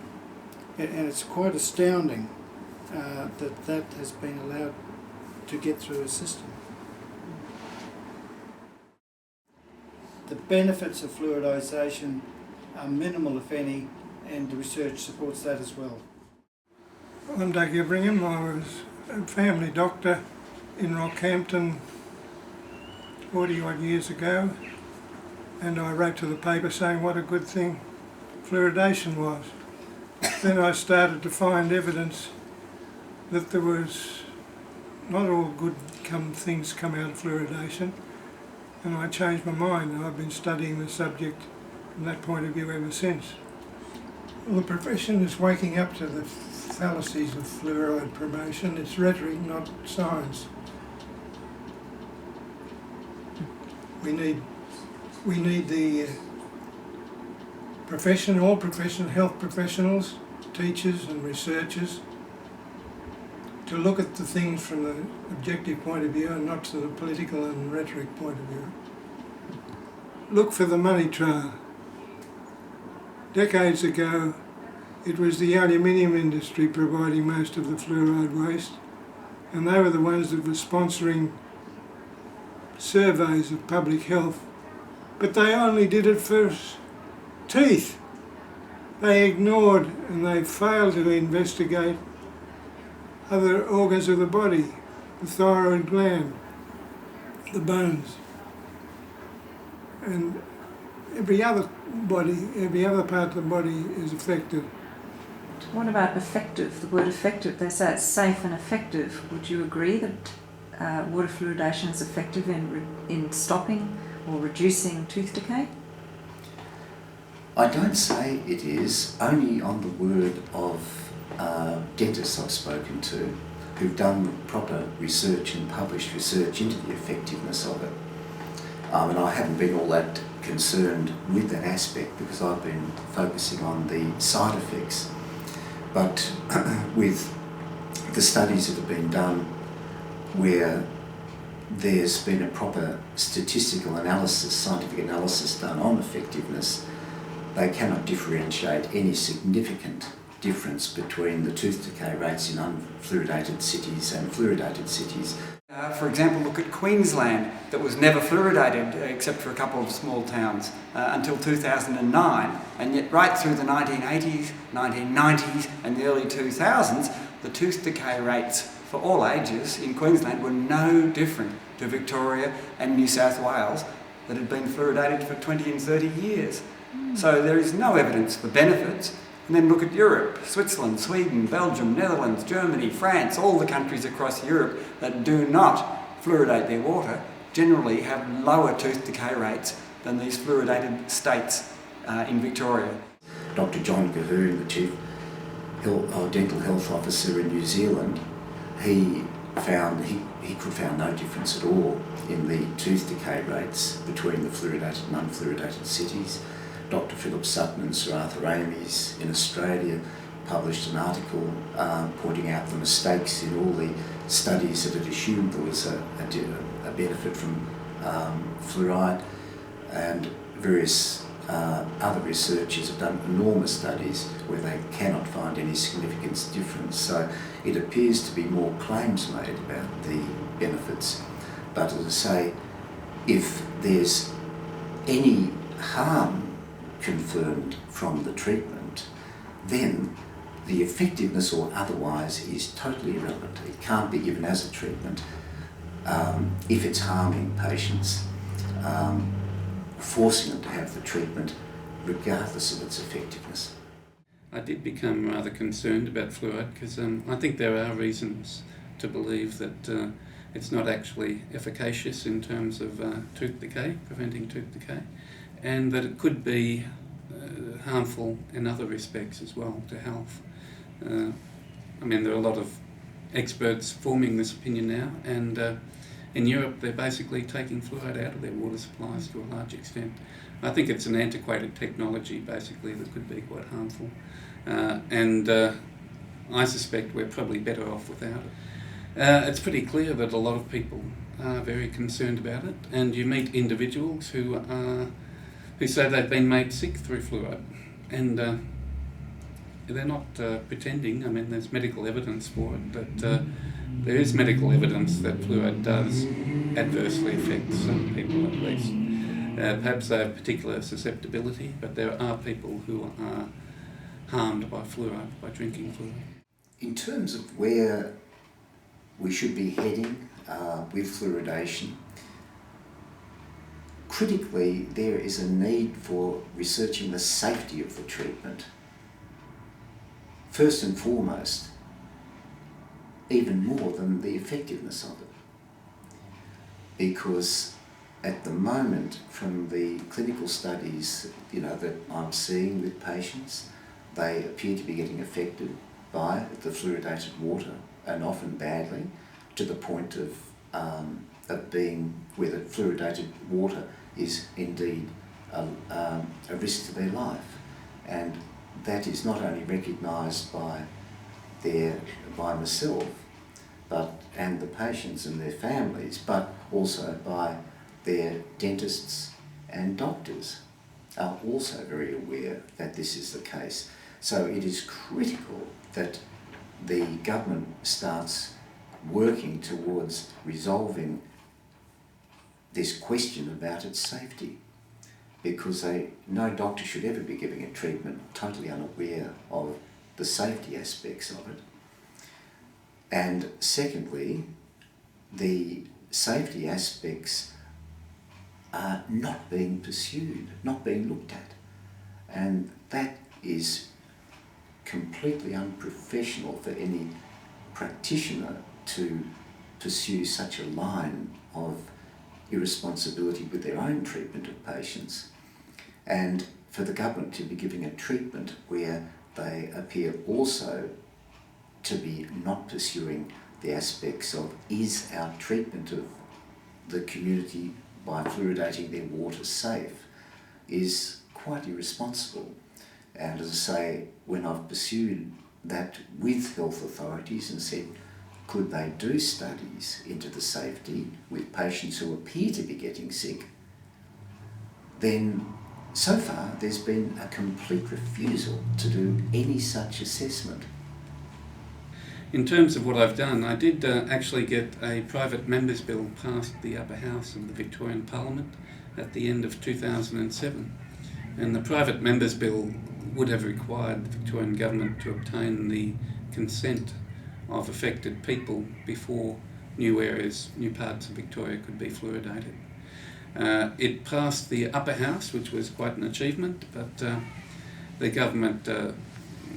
And it's quite astounding that has been allowed to get through a system. The benefits of fluoridation are minimal, if any, and the research supports that as well. I'm Doug Ebringham. I was a family doctor in Rockhampton 40 odd years ago, and I wrote to the paper saying what a good thing fluoridation was. Then I started to find evidence that there was not all good things come out of fluoridation, and I changed my mind, and I've been studying the subject from that point of view ever since. Well, the profession is waking up to the fallacies of fluoride promotion. It's rhetoric, not science. We need the all health professionals, teachers and researchers to look at the things from the objective point of view and not to the political and rhetoric point of view. Look for the money trail. Decades ago, it was the aluminium industry providing most of the fluoride waste, and they were the ones that were sponsoring surveys of public health, but they only did it for teeth. They ignored and they failed to investigate other organs of the body, the thyroid gland, the bones, and every other part of the body is affected. What about effective? The word effective, they say it's safe and effective. Would you agree that water fluoridation is effective in stopping or reducing tooth decay? I don't say it is, only on the word of dentists I've spoken to who've done proper research and published research into the effectiveness of it. And I haven't been all that concerned with that aspect because I've been focusing on the side effects. But with the studies that have been done where there's been a proper statistical analysis, scientific analysis done on effectiveness, they cannot differentiate any significant difference between the tooth decay rates in unfluoridated cities and fluoridated cities. For example, look at Queensland, that was never fluoridated except for a couple of small towns until 2009, and yet right through the 1980s, 1990s and the early 2000s, the tooth decay rates for all ages in Queensland were no different to Victoria and New South Wales that had been fluoridated for 20 and 30 years. So there is no evidence for benefits. And then look at Europe, Switzerland, Sweden, Belgium, Netherlands, Germany, France, all the countries across Europe that do not fluoridate their water generally have lower tooth decay rates than these fluoridated states in Victoria. Dr. John Cahoon, the Chief dental health officer in New Zealand, he could find no difference at all in the tooth decay rates between the fluoridated and unfluoridated cities. Dr. Philip Sutton and Sir Arthur Amy's in Australia published an article pointing out the mistakes in all the studies that had assumed there was a benefit from fluoride, and various other researchers have done enormous studies where they cannot find any significant difference. So it appears to be more claims made about the benefits. But as I say, if there's any harm confirmed from the treatment, then the effectiveness or otherwise is totally irrelevant. It can't be given as a treatment if it's harming patients, forcing them to have the treatment regardless of its effectiveness. I did become rather concerned about fluoride because I think there are reasons to believe that it's not actually efficacious in terms of tooth decay, preventing tooth decay, and that it could be harmful in other respects as well to health. I mean, there are a lot of experts forming this opinion now, and in Europe they're basically taking fluoride out of their water supplies to a large extent. I think it's an antiquated technology basically that could be quite harmful, and I suspect we're probably better off without it. It's pretty clear that a lot of people are very concerned about it, and you meet individuals who say they've been made sick through fluoride, and they're not pretending. I mean, there's medical evidence for it, but there is medical evidence that fluoride does adversely affect some people at least. Perhaps they have particular susceptibility, but there are people who are harmed by fluoride, by drinking fluoride. In terms of where we should be heading with fluoridation, critically there is a need for researching the safety of the treatment. First and foremost, even more than the effectiveness of it. Because at the moment, from the clinical studies that I'm seeing with patients, they appear to be getting affected by the fluoridated water, and often badly, to the point of being where the fluoridated water is indeed a risk to their life. And that is not only recognised by myself, and the patients and their families, but also by their dentists and doctors are also very aware that this is the case. So it is critical that the government starts working towards resolving this question about its safety, because no doctor should ever be giving a treatment totally unaware of the safety aspects of it. And secondly, the safety aspects are not being pursued, not being looked at. And that is completely unprofessional for any practitioner to pursue such a line of irresponsibility with their own treatment of patients, and for the government to be giving a treatment where they appear also to be not pursuing the aspects of, is our treatment of the community by fluoridating their water safe, is quite irresponsible. And as I say, when I've pursued that with health authorities and said, could they do studies into the safety with patients who appear to be getting sick, then so far there's been a complete refusal to do any such assessment. In terms of what I've done, I did actually get a private members' bill passed the upper house of the Victorian Parliament at the end of 2007. And the private members' bill would have required the Victorian government to obtain the consent of affected people before new areas, new parts of Victoria could be fluoridated. It passed the upper house, which was quite an achievement, but the government, I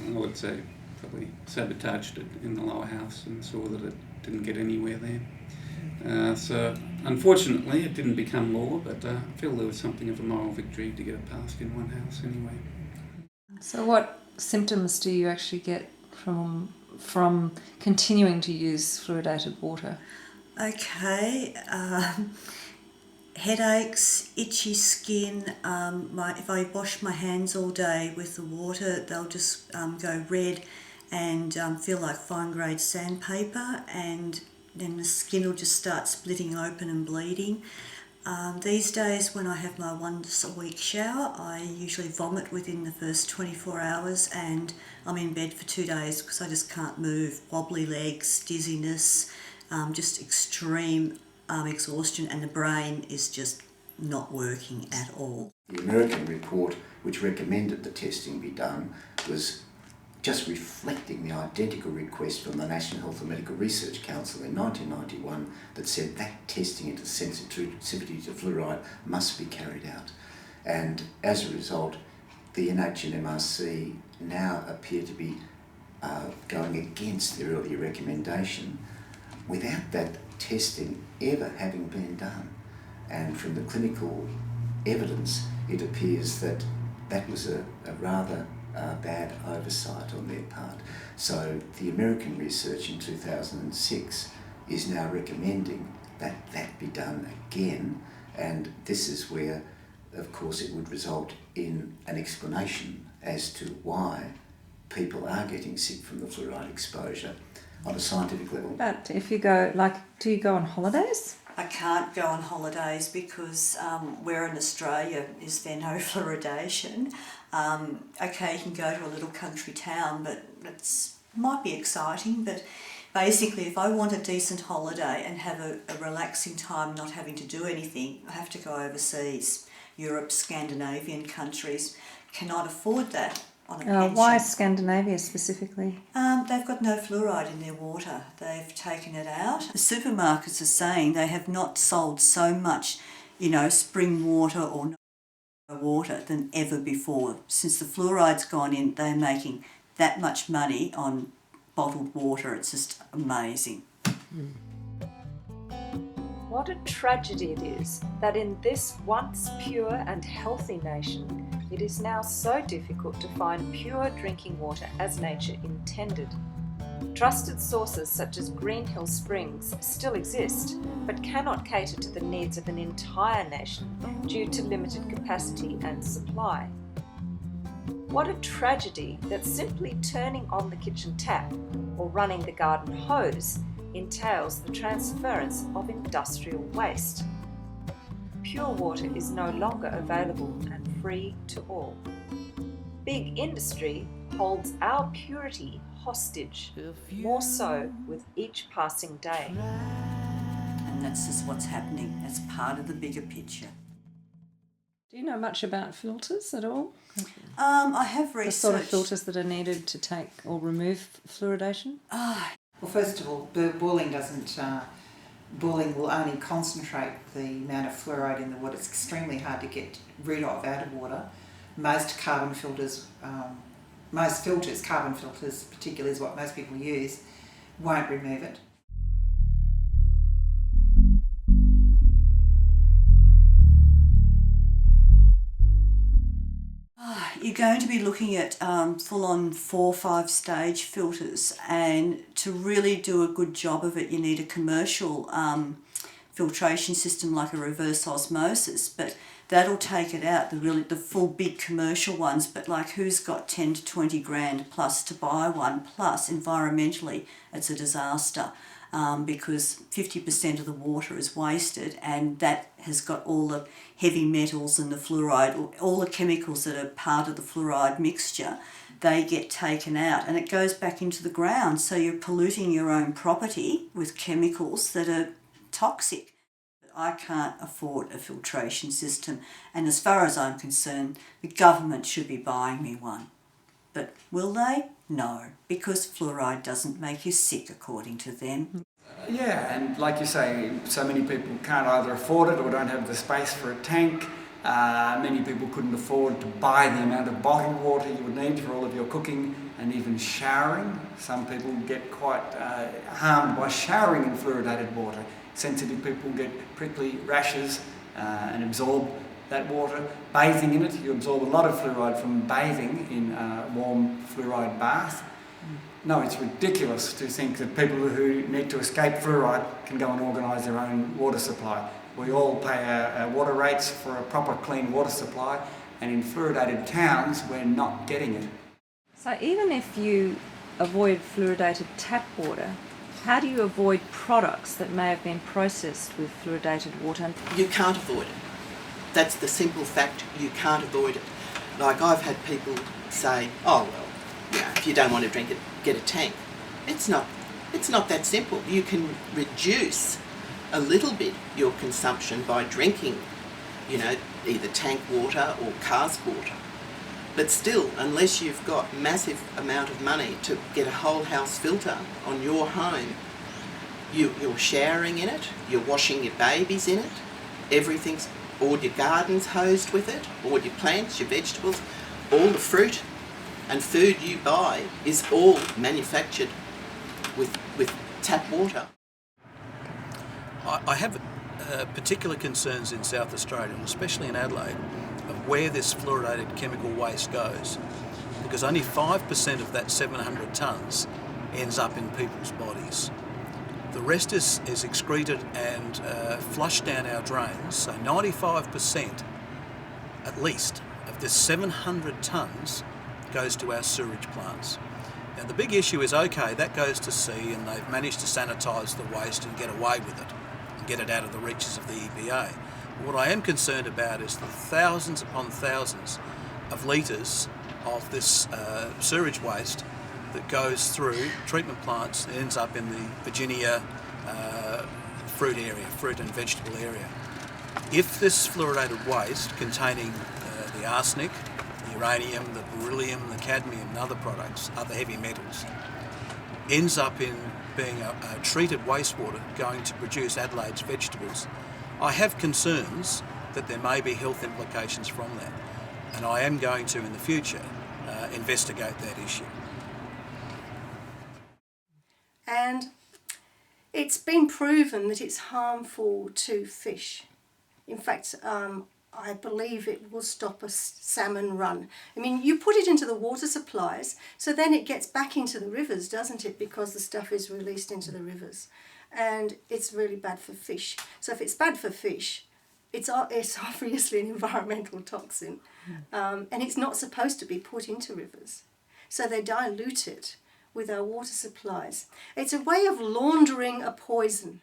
would say, probably sabotaged it in the lower house and saw that it didn't get anywhere there. So unfortunately it didn't become law, but I feel there was something of a moral victory to get it passed in one house anyway. So what symptoms do you actually get from continuing to use fluoridated water? Okay, headaches, itchy skin. If I wash my hands all day with the water, they'll just go red and feel like fine grade sandpaper, and then the skin will just start splitting open and bleeding. These days, when I have my once a week shower, I usually vomit within the first 24 hours, and I'm in bed for 2 days because I just can't move. Wobbly legs, dizziness, just extreme exhaustion, and the brain is just not working at all. The American report, which recommended the testing be done, was just reflecting the identical request from the National Health and Medical Research Council in 1991 that said that testing into sensitivity to fluoride must be carried out. And as a result, the NH and MRC now appear to be going against the earlier recommendation without that testing ever having been done. And from the clinical evidence, it appears that that was a rather bad oversight on their part. So the American research in 2006 is now recommending that that be done again, and this is where, of course, it would result in an explanation as to why people are getting sick from the fluoride exposure on a scientific level. But if you go, do you go on holidays? I can't go on holidays because where in Australia is there no fluoridation. Okay, you can go to a little country town, but it might be exciting, but basically if I want a decent holiday and have a relaxing time not having to do anything, I have to go overseas. Europe, Scandinavian countries cannot afford that on a pension. Why Scandinavia specifically? They've got no fluoride in their water. They've taken it out. The supermarkets are saying they have not sold so much, spring water or no water than ever before. Since the fluoride's gone in, they're making that much money on bottled water. It's just amazing. What a tragedy it is that in this once pure and healthy nation, it is now so difficult to find pure drinking water as nature intended. Trusted sources such as Green Hill Springs still exist, but cannot cater to the needs of an entire nation due to limited capacity and supply. What a tragedy that simply turning on the kitchen tap or running the garden hose entails the transference of industrial waste. Pure water is no longer available and free to all. Big industry holds our purity hostage, more so with each passing day. And that's just what's happening. That's part of the bigger picture. Do you know much about filters at all? I have researched. The sort of filters that are needed to take or remove fluoridation? Well, first of all, boiling will only concentrate the amount of fluoride in the water. It's extremely hard to get rid of out of water. Most carbon filters, carbon filters particularly is what most people use, won't remove it. You're going to be looking at full-on 4-5 stage filters, and to really do a good job of it you need a commercial filtration system like a reverse osmosis, but that'll take it out, the full big commercial ones, but like who's got 10 to 20 grand plus to buy one, plus environmentally it's a disaster. Because 50% of the water is wasted, and that has got all the heavy metals and the fluoride, all the chemicals that are part of the fluoride mixture, they get taken out and it goes back into the ground. So you're polluting your own property with chemicals that are toxic. I can't afford a filtration system, and as far as I'm concerned, the government should be buying me one. But will they? No, because fluoride doesn't make you sick according to them. Yeah, and like you say, so many people can't either afford it or don't have the space for a tank. Many people couldn't afford to buy the amount of bottled water you would need for all of your cooking and even showering. Some people get quite harmed by showering in fluoridated water. Sensitive people get prickly rashes and absorb that water. Bathing in it, you absorb a lot of fluoride from bathing in a warm fluoride bath. No, it's ridiculous to think that people who need to escape fluoride can go and organise their own water supply. We all pay our water rates for a proper clean water supply, and in fluoridated towns we're not getting it. So even if you avoid fluoridated tap water, how do you avoid products that may have been processed with fluoridated water? You can't avoid it. That's the simple fact, you can't avoid it. Like I've had people say, oh well, if you don't want to drink it, get a tank. It's not that simple. You can reduce a little bit your consumption by drinking, either tank water or cask water. But still, unless you've got massive amount of money to get a whole house filter on your home, you're showering in it, you're washing your babies in it, all your gardens hosed with it, all your plants, your vegetables, all the fruit and food you buy is all manufactured with tap water. I have particular concerns in South Australia, and especially in Adelaide, of where this fluoridated chemical waste goes, because only 5% of that 700 tonnes ends up in people's bodies. The rest is excreted and flushed down our drains, so 95% at least of this 700 tonnes goes to our sewage plants. Now the big issue is, okay, that goes to sea and they've managed to sanitise the waste and get away with it and get it out of the reaches of the EPA. But what I am concerned about is the thousands upon thousands of litres of this sewage waste that goes through treatment plants and ends up in the Virginia fruit and vegetable area. If this fluoridated waste containing the arsenic, the uranium, the beryllium, the cadmium and other products, other heavy metals, ends up in being a treated wastewater going to produce Adelaide's vegetables, I have concerns that there may be health implications from that, and I am going to in the future investigate that issue. And it's been proven that it's harmful to fish. In fact, I believe it will stop a salmon run. I mean, you put it into the water supplies, so then it gets back into the rivers, doesn't it? Because the stuff is released into the rivers. And it's really bad for fish. So if it's bad for fish, it's obviously an environmental toxin. And it's not supposed to be put into rivers. So they dilute it with our water supplies. It's a way of laundering a poison.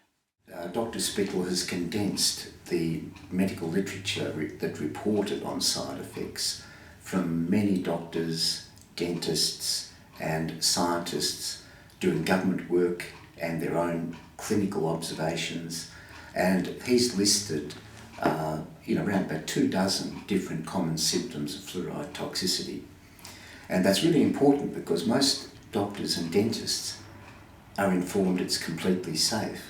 Dr. Spittle has condensed the medical literature that reported on side effects from many doctors, dentists and scientists doing government work and their own clinical observations, and he's listed around about 24 different common symptoms of fluoride toxicity. And that's really important because most doctors and dentists are informed it's completely safe.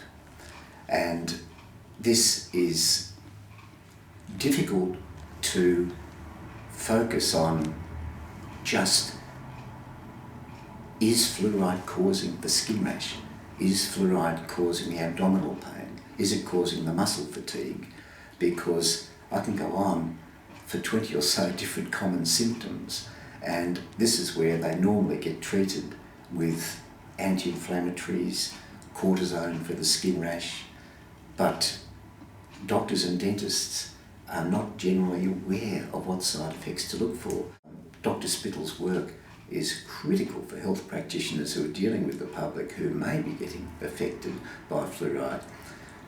And this is difficult to focus on just, is fluoride causing the skin rash? Is fluoride causing the abdominal pain? Is it causing the muscle fatigue? Because I can go on for 20 or so different common symptoms, and this is where they normally get treated with anti-inflammatories, cortisone for the skin rash, but doctors and dentists are not generally aware of what side effects to look for. Dr. Spittle's work is critical for health practitioners who are dealing with the public who may be getting affected by fluoride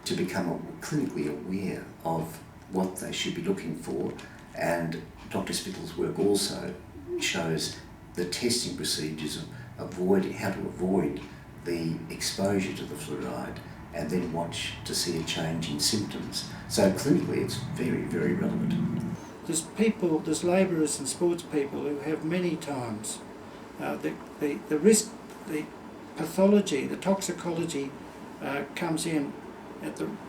to become clinically aware of what they should be looking for, and Dr. Spittle's work also shows the testing procedures of how to avoid the exposure to the fluoride and then watch to see a change in symptoms. So clinically it's very, very relevant. There's labourers and sports people who have many times the risk, the pathology, the toxicology comes in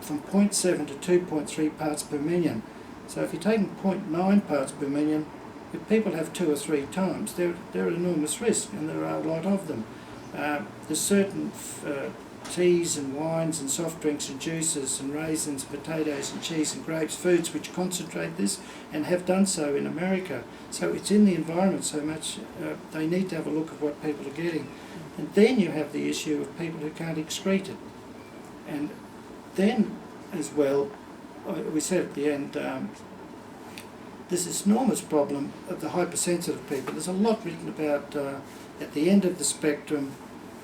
from 0.7 to 2.3 parts per million. So if you're taking 0.9 parts per million, if people have 2 or 3 times, they're an enormous risk, and there are a lot of them. There's certain teas and wines and soft drinks and juices and raisins, potatoes and cheese and grapes, foods which concentrate this and have done so in America. So it's in the environment so much, they need to have a look at what people are getting. And then you have the issue of people who can't excrete it. And then as well, we said at the end, there's this enormous problem of the hypersensitive people. There's a lot written about at the end of the spectrum,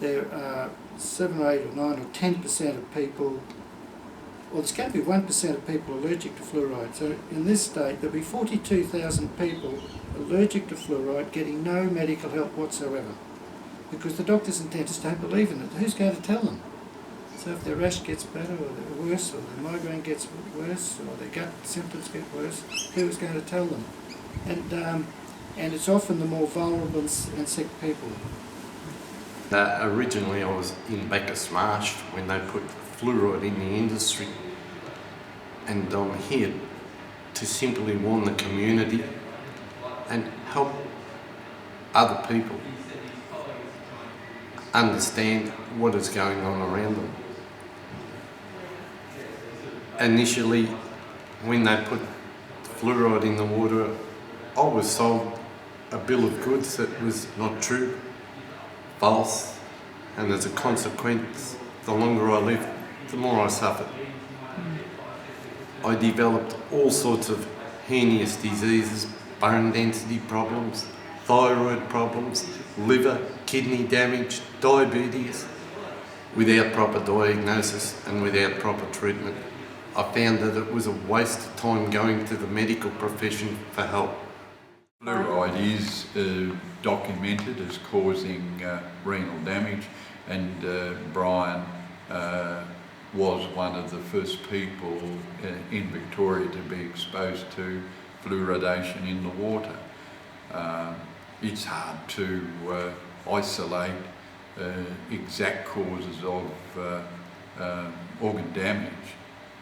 there are 7 or 8 or 9 or 10% of people, well, there's going to be 1% of people allergic to fluoride. So in this state, there'll be 42,000 people allergic to fluoride getting no medical help whatsoever, because the doctors and dentists don't believe in it. Who's going to tell them? So if their rash gets better or they're worse, or their migraine gets worse, or their gut symptoms get worse, who's going to tell them? And it's often the more vulnerable and sick people. Originally I was in Bacchus Marsh when they put fluoride in the industry, and I'm here to simply warn the community and help other people understand what is going on around them. Initially, when they put fluoride in the water, I was sold a bill of goods that was not true, false, and as a consequence, the longer I lived, the more I suffered. I developed all sorts of heinous diseases, bone density problems, thyroid problems, liver, kidney damage, diabetes, without proper diagnosis and without proper treatment. I found that it was a waste of time going to the medical profession for help. Fluoride is documented as causing renal damage, and Brian was one of the first people in Victoria to be exposed to fluoridation in the water. It's hard to isolate exact causes of organ damage,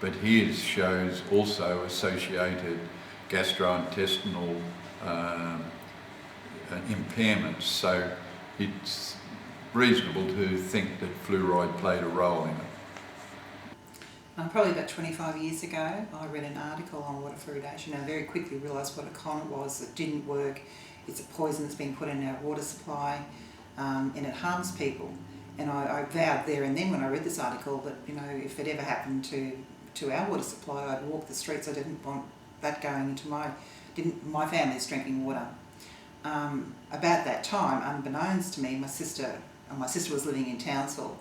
but his shows also associated gastrointestinal impairments, so it's reasonable to think that fluoride played a role in it. Probably about 25 years ago, I read an article on water fluoridation and I very quickly realised what a con it was. It didn't work. It's a poison that's been put in our water supply, and it harms people. And I vowed there and then when I read this article that, you know, if it ever happened to our water supply, I'd walk the streets. I didn't want that going into my family's drinking water. About that time, unbeknownst to me, my sister was living in Townsville,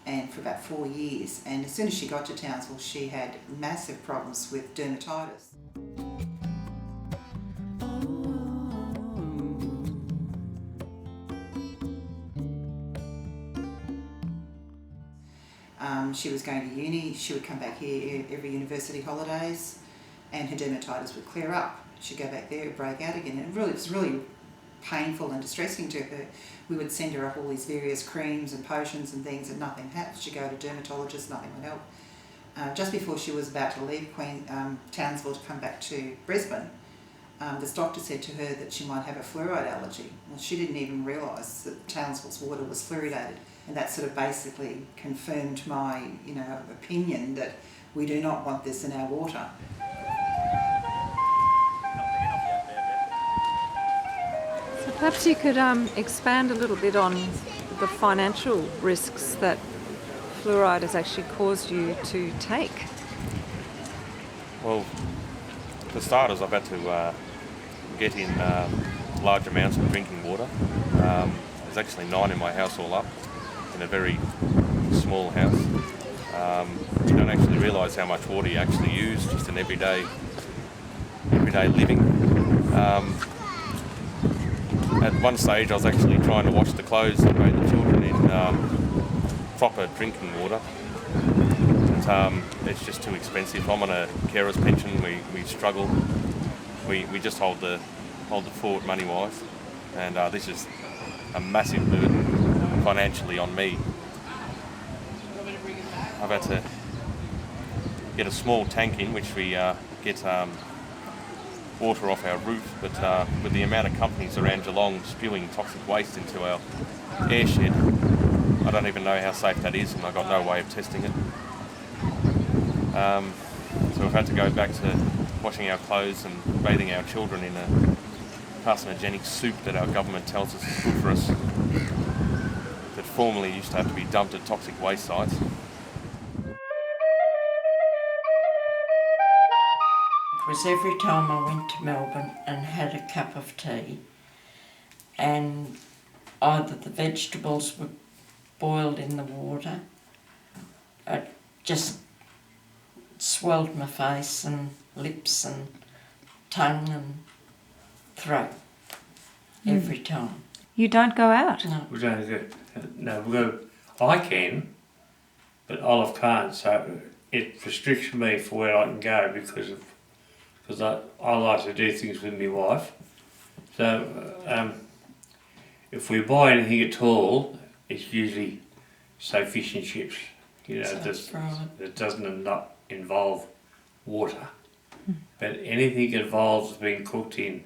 and for about 4 years, and as soon as she got to Townsville, she had massive problems with dermatitis. She was going to uni. She would come back here every university holidays, and her dermatitis would clear up. She'd go back there, break out again, and it was really painful and distressing to her. We would send her up all these various creams and potions and things, and nothing happened. She'd go to dermatologists, nothing would help. Just before she was about to leave Townsville to come back to Brisbane, this doctor said to her that she might have a fluoride allergy. Well, she didn't even realise that Townsville's water was fluoridated, and that sort of basically confirmed my, opinion that we do not want this in our water. So perhaps you could expand a little bit on the financial risks that fluoride has actually caused you to take. Well, for starters, I've had to get in large amounts of drinking water. There's actually 9 in my house all up, in a very small house. You don't actually realise how much water you actually use just in everyday living. At one stage, I was actually trying to wash the clothes and bathe the children in proper drinking water. But, it's just too expensive. I'm on a carer's pension. We struggle. We just hold the fort money-wise, and this is a massive burden financially on me. I've had to get a small tank in, which we get water off our roof, but with the amount of companies around Geelong spewing toxic waste into our airshed, I don't even know how safe that is, and I've got no way of testing it. So we've had to go back to washing our clothes and bathing our children in a carcinogenic soup that our government tells us is good for us, that formerly used to have to be dumped at toxic waste sites. It was every time I went to Melbourne and had a cup of tea, and either the vegetables were boiled in the water, it just swelled my face and lips and tongue and throat every time. You don't go out? No. We don't go. No, we go. I can, but Olive can't. So it restricts me for where I can go because I like to do things with my wife. So if we buy anything at all, it's usually say fish and chips. You know, it doesn't not involve water, but anything involves being cooked in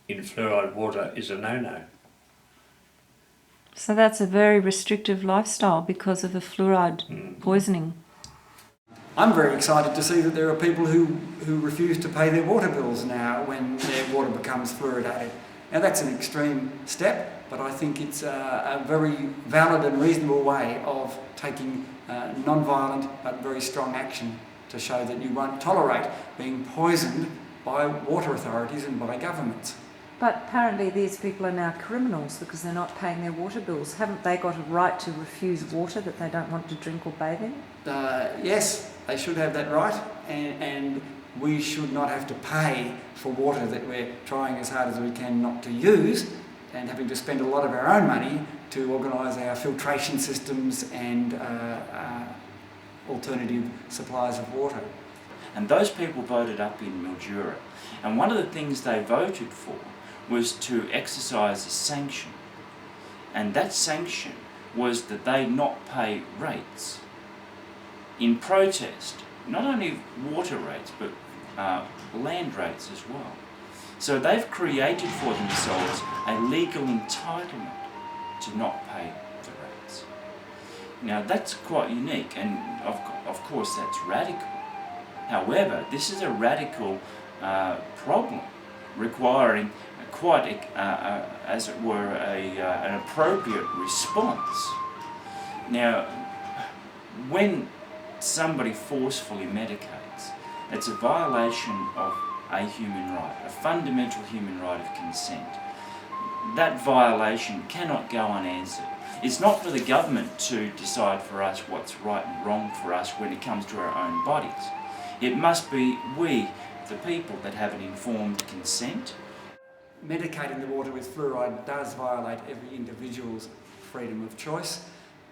fluoride water is a no-no. So that's a very restrictive lifestyle because of the fluoride poisoning. I'm very excited to see that there are people who refuse to pay their water bills now when their water becomes fluoridated. Now that's an extreme step, but I think it's a very valid and reasonable way of taking non-violent but very strong action to show that you won't tolerate being poisoned by water authorities and by governments. But apparently these people are now criminals because they're not paying their water bills. Haven't they got a right to refuse water that they don't want to drink or bathe in? Yes, they should have that right, and we should not have to pay for water that we're trying as hard as we can not to use, and having to spend a lot of our own money to organise our filtration systems and alternative supplies of water. And those people voted up in Mildura, and one of the things they voted for was to exercise a sanction, and that sanction was that they not pay rates in protest, not only water rates but land rates as well. So they've created for themselves a legal entitlement to not pay the rates. Now that's quite unique, and of course that's radical. However, this is a radical problem requiring quite, as it were, an appropriate response. Now, when somebody forcefully medicates, it's a violation of a human right, a fundamental human right of consent. That violation cannot go unanswered. It's not for the government to decide for us what's right and wrong for us when it comes to our own bodies. It must be we, the people, that have an informed consent. Medicating the water with fluoride does violate every individual's freedom of choice,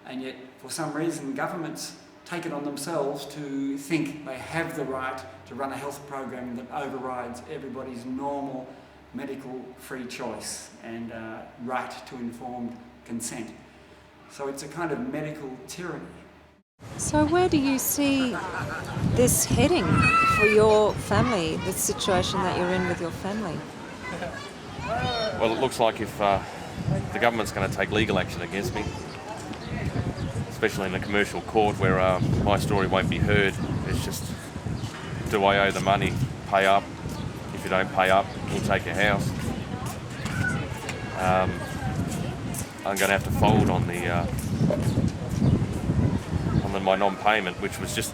and yet for some reason governments take it on themselves to think they have the right to run a health program that overrides everybody's normal medical free choice and right to informed consent. So it's a kind of medical tyranny. So where do you see this heading for your family, the situation that you're in with your family? Well, it looks like if the government's going to take legal action against me, especially in a commercial court where my story won't be heard, it's just, do I owe the money? Pay up. If you don't pay up, we'll take your house. I'm going to have to fold on my non-payment, which was just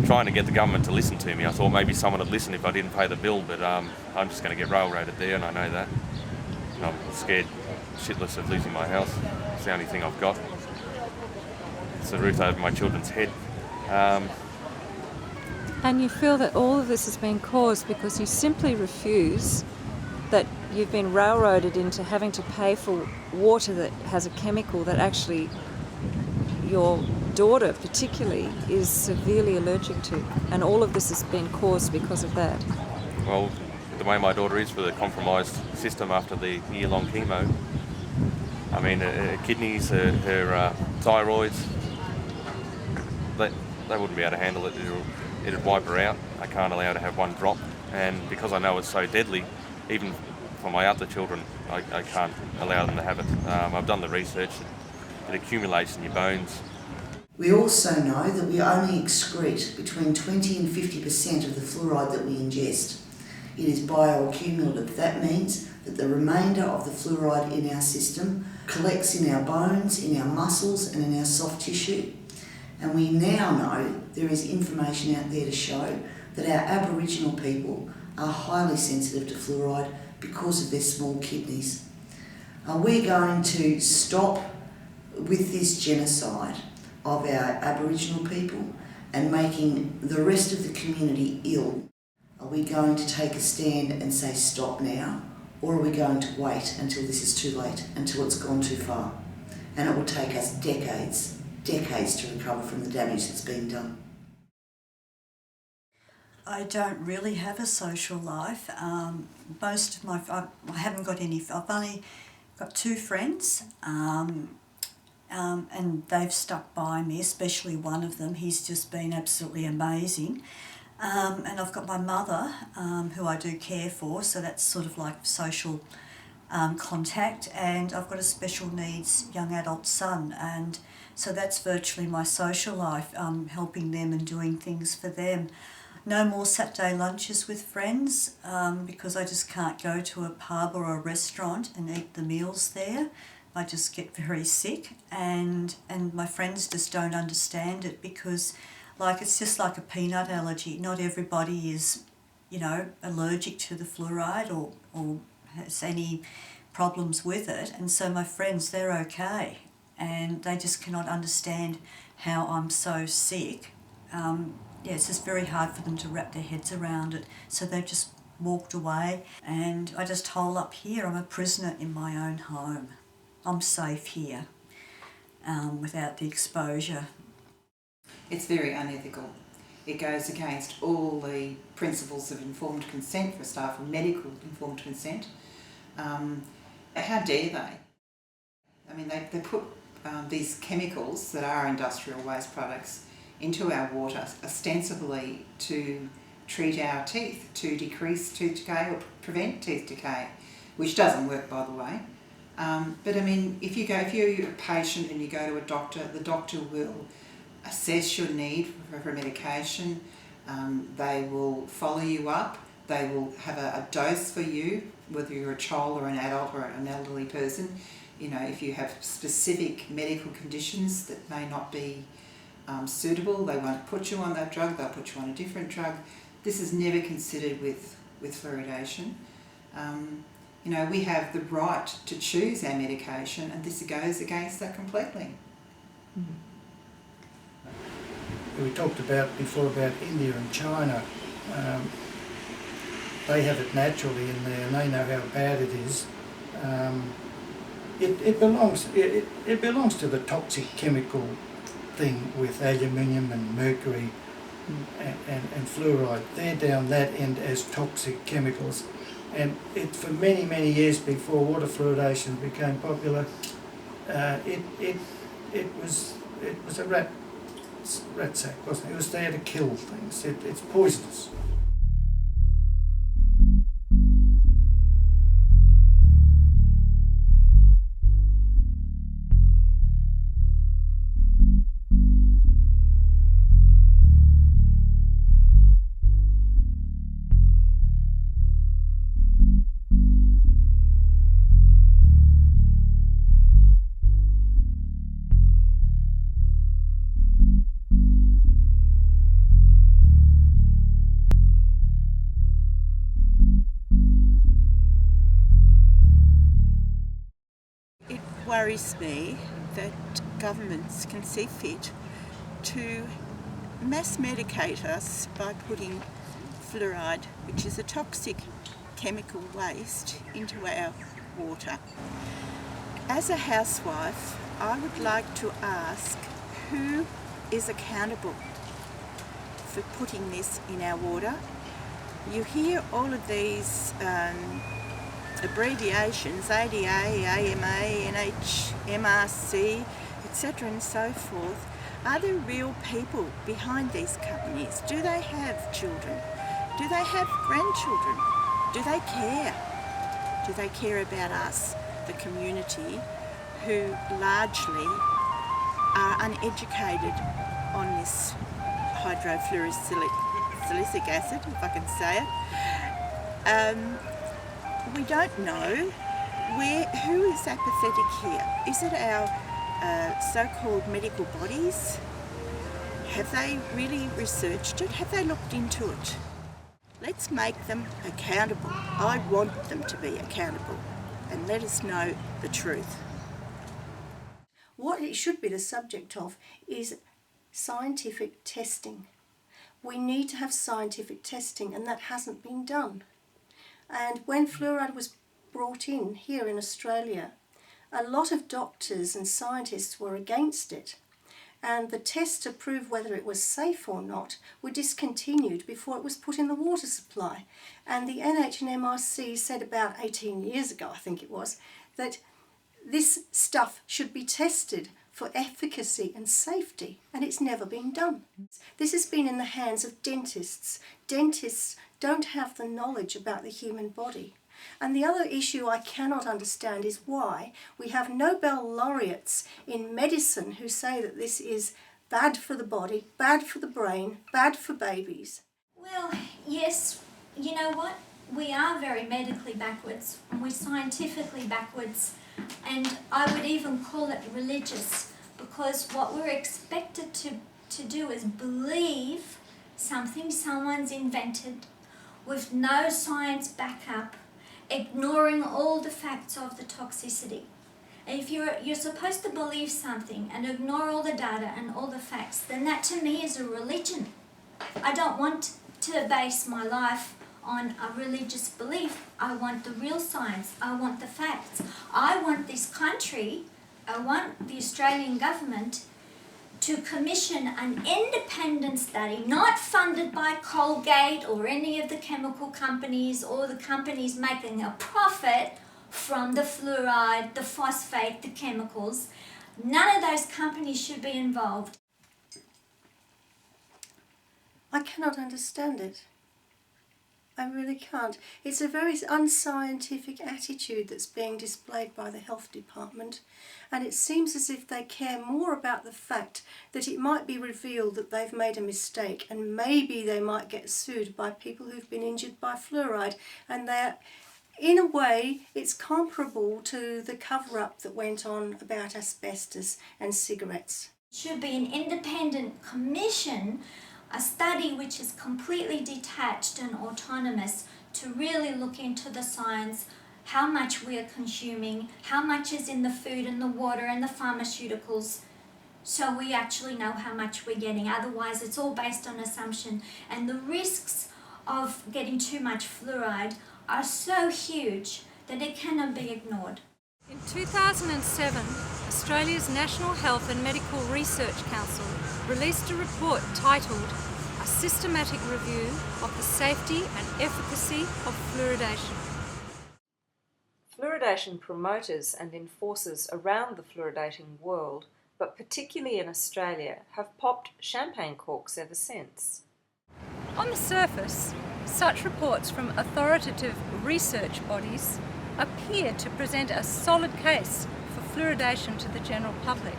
trying to get the government to listen to me. I thought maybe someone would listen if I didn't pay the bill, but I'm just going to get railroaded there, and I know that. And I'm scared shitless of losing my house. It's the only thing I've got. It's the roof over my children's head. And you feel that all of this has been caused because you simply refuse, that you've been railroaded into having to pay for water that has a chemical that actually your daughter particularly is severely allergic to, and all of this has been caused because of that. Well, the way my daughter is with a compromised system after the year-long chemo, I mean, her kidneys, her thyroids, they wouldn't be able to handle it. It'd wipe her out. I can't allow her to have one drop, and because I know it's so deadly, even for my other children, I can't allow them to have it. I've done the research. It accumulates in your bones. We also know that we only excrete between 20 and 50% of the fluoride that we ingest. It is bioaccumulative. That means that the remainder of the fluoride in our system collects in our bones, in our muscles and in our soft tissue. And we now know there is information out there to show that our Aboriginal people are highly sensitive to fluoride because of their small kidneys. Are we going to stop with this genocide of our Aboriginal people and making the rest of the community ill? Are we going to take a stand and say stop now, or are we going to wait until this is too late, until it's gone too far? And it will take us decades to recover from the damage that's been done. I don't really have a social life. Most of my, I haven't got any, I've only got 2 friends, and they've stuck by me, especially one of them. He's just been absolutely amazing. And I've got my mother, who I do care for, so that's sort of like social contact, and I've got a special needs young adult son, and so that's virtually my social life, helping them and doing things for them. No more Saturday lunches with friends, because I just can't go to a pub or a restaurant and eat the meals there. I just get very sick, and my friends just don't understand it, because it's just like a peanut allergy. Not everybody is, allergic to the fluoride or has any problems with it, and so my friends, they're okay, and they just cannot understand how I'm so sick. It's just very hard for them to wrap their heads around it, so they've just walked away, and I just hole up here. I'm a prisoner in my own home. I'm safe here, without the exposure. It's very unethical. It goes against all the principles of informed consent for staff, and medical informed consent. How dare they? I mean, they put these chemicals that are industrial waste products into our water, ostensibly to treat our teeth, to decrease tooth decay or prevent tooth decay, which doesn't work, by the way. But I mean, if you're a patient and you go to a doctor, the doctor will assess your need for medication. They will follow you up. They will have a dose for you, whether you're a child or an adult or an elderly person. If you have specific medical conditions that may not be suitable, they won't put you on that drug, they'll put you on a different drug. This is never considered with fluoridation. We have the right to choose our medication, and this goes against that completely. We talked before about India and China. They have it naturally in there, and they know how bad it is. It belongs to the toxic chemical thing with aluminium and mercury and fluoride. They're down that end as toxic chemicals, and for many years before water fluoridation became popular, it was a rat sack, wasn't it? It was there to kill things. It's poisonous. Worries me that governments can see fit to mass medicate us by putting fluoride, which is a toxic chemical waste, into our water. As a housewife, I would like to ask who is accountable for putting this in our water. You hear all of these abbreviations, ADA, AMA, NH, MRC, etc. and so forth. Are there real people behind these companies? Do they have children? Do they have grandchildren? Do they care? Do they care about us, the community, who largely are uneducated on this hydrofluorosilicic acid, if I can say it? We don't know who is apathetic here. Is it our so-called medical bodies? Have they really researched it? Have they looked into it? Let's make them accountable. I want them to be accountable, and let us know the truth. What it should be the subject of is scientific testing. We need to have scientific testing, and that hasn't been done. And when fluoride was brought in here in Australia, a lot of doctors and scientists were against it, and the tests to prove whether it was safe or not were discontinued before it was put in the water supply. And the NHMRC said about 18 years ago, I think it was, that this stuff should be tested for efficacy and safety, and it's never been done. This has been in the hands of dentists. Dentists don't have the knowledge about the human body. And the other issue I cannot understand is why we have Nobel laureates in medicine who say that this is bad for the body, bad for the brain, bad for babies. Well, yes, you know what? We are very medically backwards, and we're scientifically backwards, and I would even call it religious, because what we're expected to do is believe something someone's invented with no science backup, ignoring all the facts of the toxicity. And if you're supposed to believe something and ignore all the data and all the facts, then that to me is a religion. I don't want to base my life on a religious belief. I want the real science. I want the facts. I want this country, I want the Australian government to commission an independent study, not funded by Colgate or any of the chemical companies or the companies making a profit from the fluoride, the phosphate, the chemicals. None of those companies should be involved. I cannot understand it. I really can't. It's a very unscientific attitude that's being displayed by the health department, and it seems as if they care more about the fact that it might be revealed that they've made a mistake, and maybe they might get sued by people who've been injured by fluoride, and they're, in a way, it's comparable to the cover-up that went on about asbestos and cigarettes. It should be an independent commission, a study which is completely detached and autonomous to really look into the science, how much we are consuming, how much is in the food and the water and the pharmaceuticals, so we actually know how much we're getting. Otherwise, it's all based on assumption, and the risks of getting too much fluoride are so huge that it cannot be ignored. In 2007, Australia's National Health and Medical Research Council released a report titled A Systematic Review of the Safety and Efficacy of Fluoridation. Fluoridation promoters and enforcers around the fluoridating world, but particularly in Australia, have popped champagne corks ever since. On the surface, such reports from authoritative research bodies appear to present a solid case for fluoridation to the general public.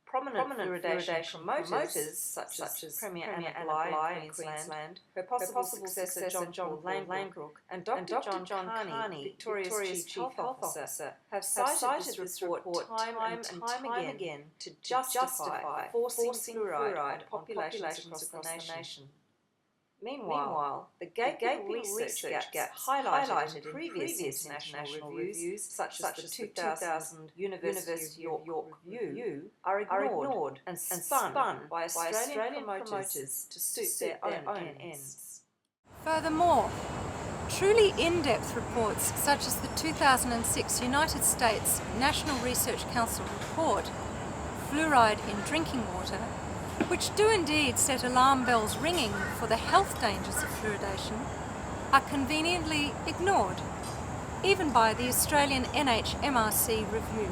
Prominent fluoridation promoters such as Premier Anna Bligh in Queensland, her possible successor John Langbrook, and Dr. John Carney, Victoria's Chief Health Officer, have cited this report time and time again to justify forcing fluoride on populations across the nation. Meanwhile, the gaping research gaps highlighted in previous international reviews, such as the 2000 University of York Review, are ignored and spun by Australian promoters to suit their own ends. Furthermore, truly in-depth reports such as the 2006 United States National Research Council report, Fluoride in Drinking Water, which do indeed set alarm bells ringing for the health dangers of fluoridation, are conveniently ignored, even by the Australian NHMRC review.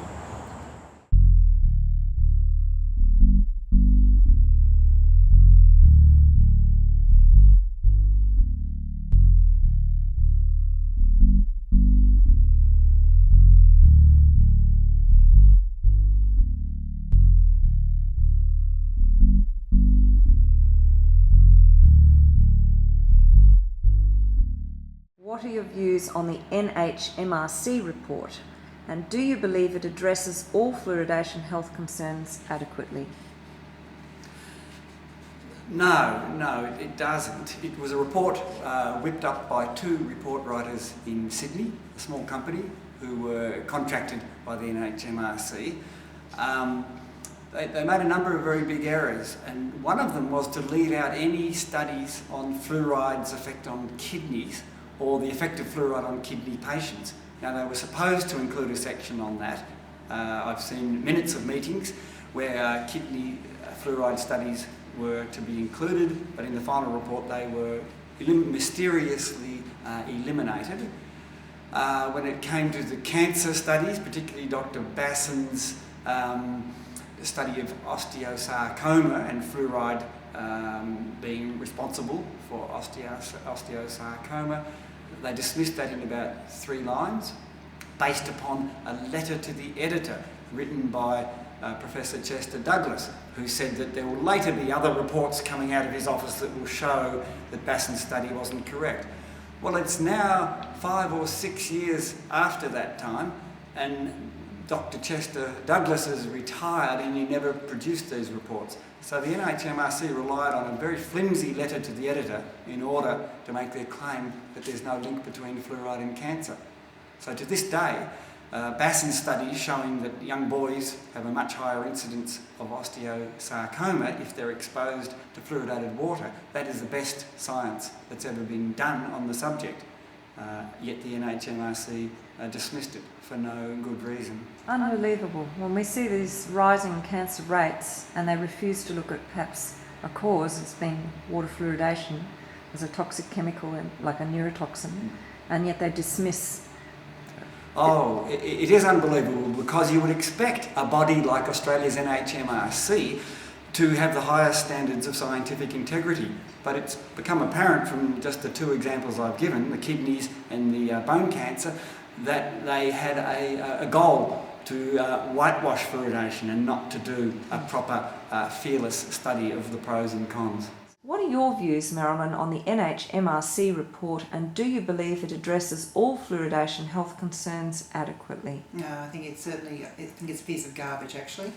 views on the NHMRC report, and do you believe it addresses all fluoridation health concerns adequately? No, it doesn't. It was a report whipped up by 2 report writers in Sydney, a small company, who were contracted by the NHMRC. They made a number of very big errors, and one of them was to leave out any studies on fluoride's effect on kidneys or the effect of fluoride on kidney patients. Now, they were supposed to include a section on that. I've seen minutes of meetings where kidney fluoride studies were to be included, but in the final report they were mysteriously eliminated. When it came to the cancer studies, particularly Dr. Basson's study of osteosarcoma and fluoride being responsible for osteosarcoma, they dismissed that in about 3 lines, based upon a letter to the editor written by Professor Chester Douglas, who said that there will later be other reports coming out of his office that will show that Basson's study wasn't correct. Well, it's now 5 or 6 years after that time, and Dr. Chester Douglas is retired and he never produced these reports. So the NHMRC relied on a very flimsy letter to the editor in order to make their claim that there's no link between fluoride and cancer. So to this day, Basson's studies showing that young boys have a much higher incidence of osteosarcoma if they're exposed to fluoridated water. That is the best science that's ever been done on the subject. Yet the NHMRC dismissed it for no good reason. Unbelievable. When we see these rising cancer rates and they refuse to look at perhaps a cause as being water fluoridation as a toxic chemical like a neurotoxin, and yet they dismiss. Oh, it is unbelievable, because you would expect a body like Australia's NHMRC to have the highest standards of scientific integrity. But it's become apparent from just the 2 examples I've given, the kidneys and the bone cancer, that they had a goal to whitewash fluoridation and not to do a proper fearless study of the pros and cons. What are your views, Marilyn, on the NHMRC report, and do you believe it addresses all fluoridation health concerns adequately? No, I think it's a piece of garbage, actually.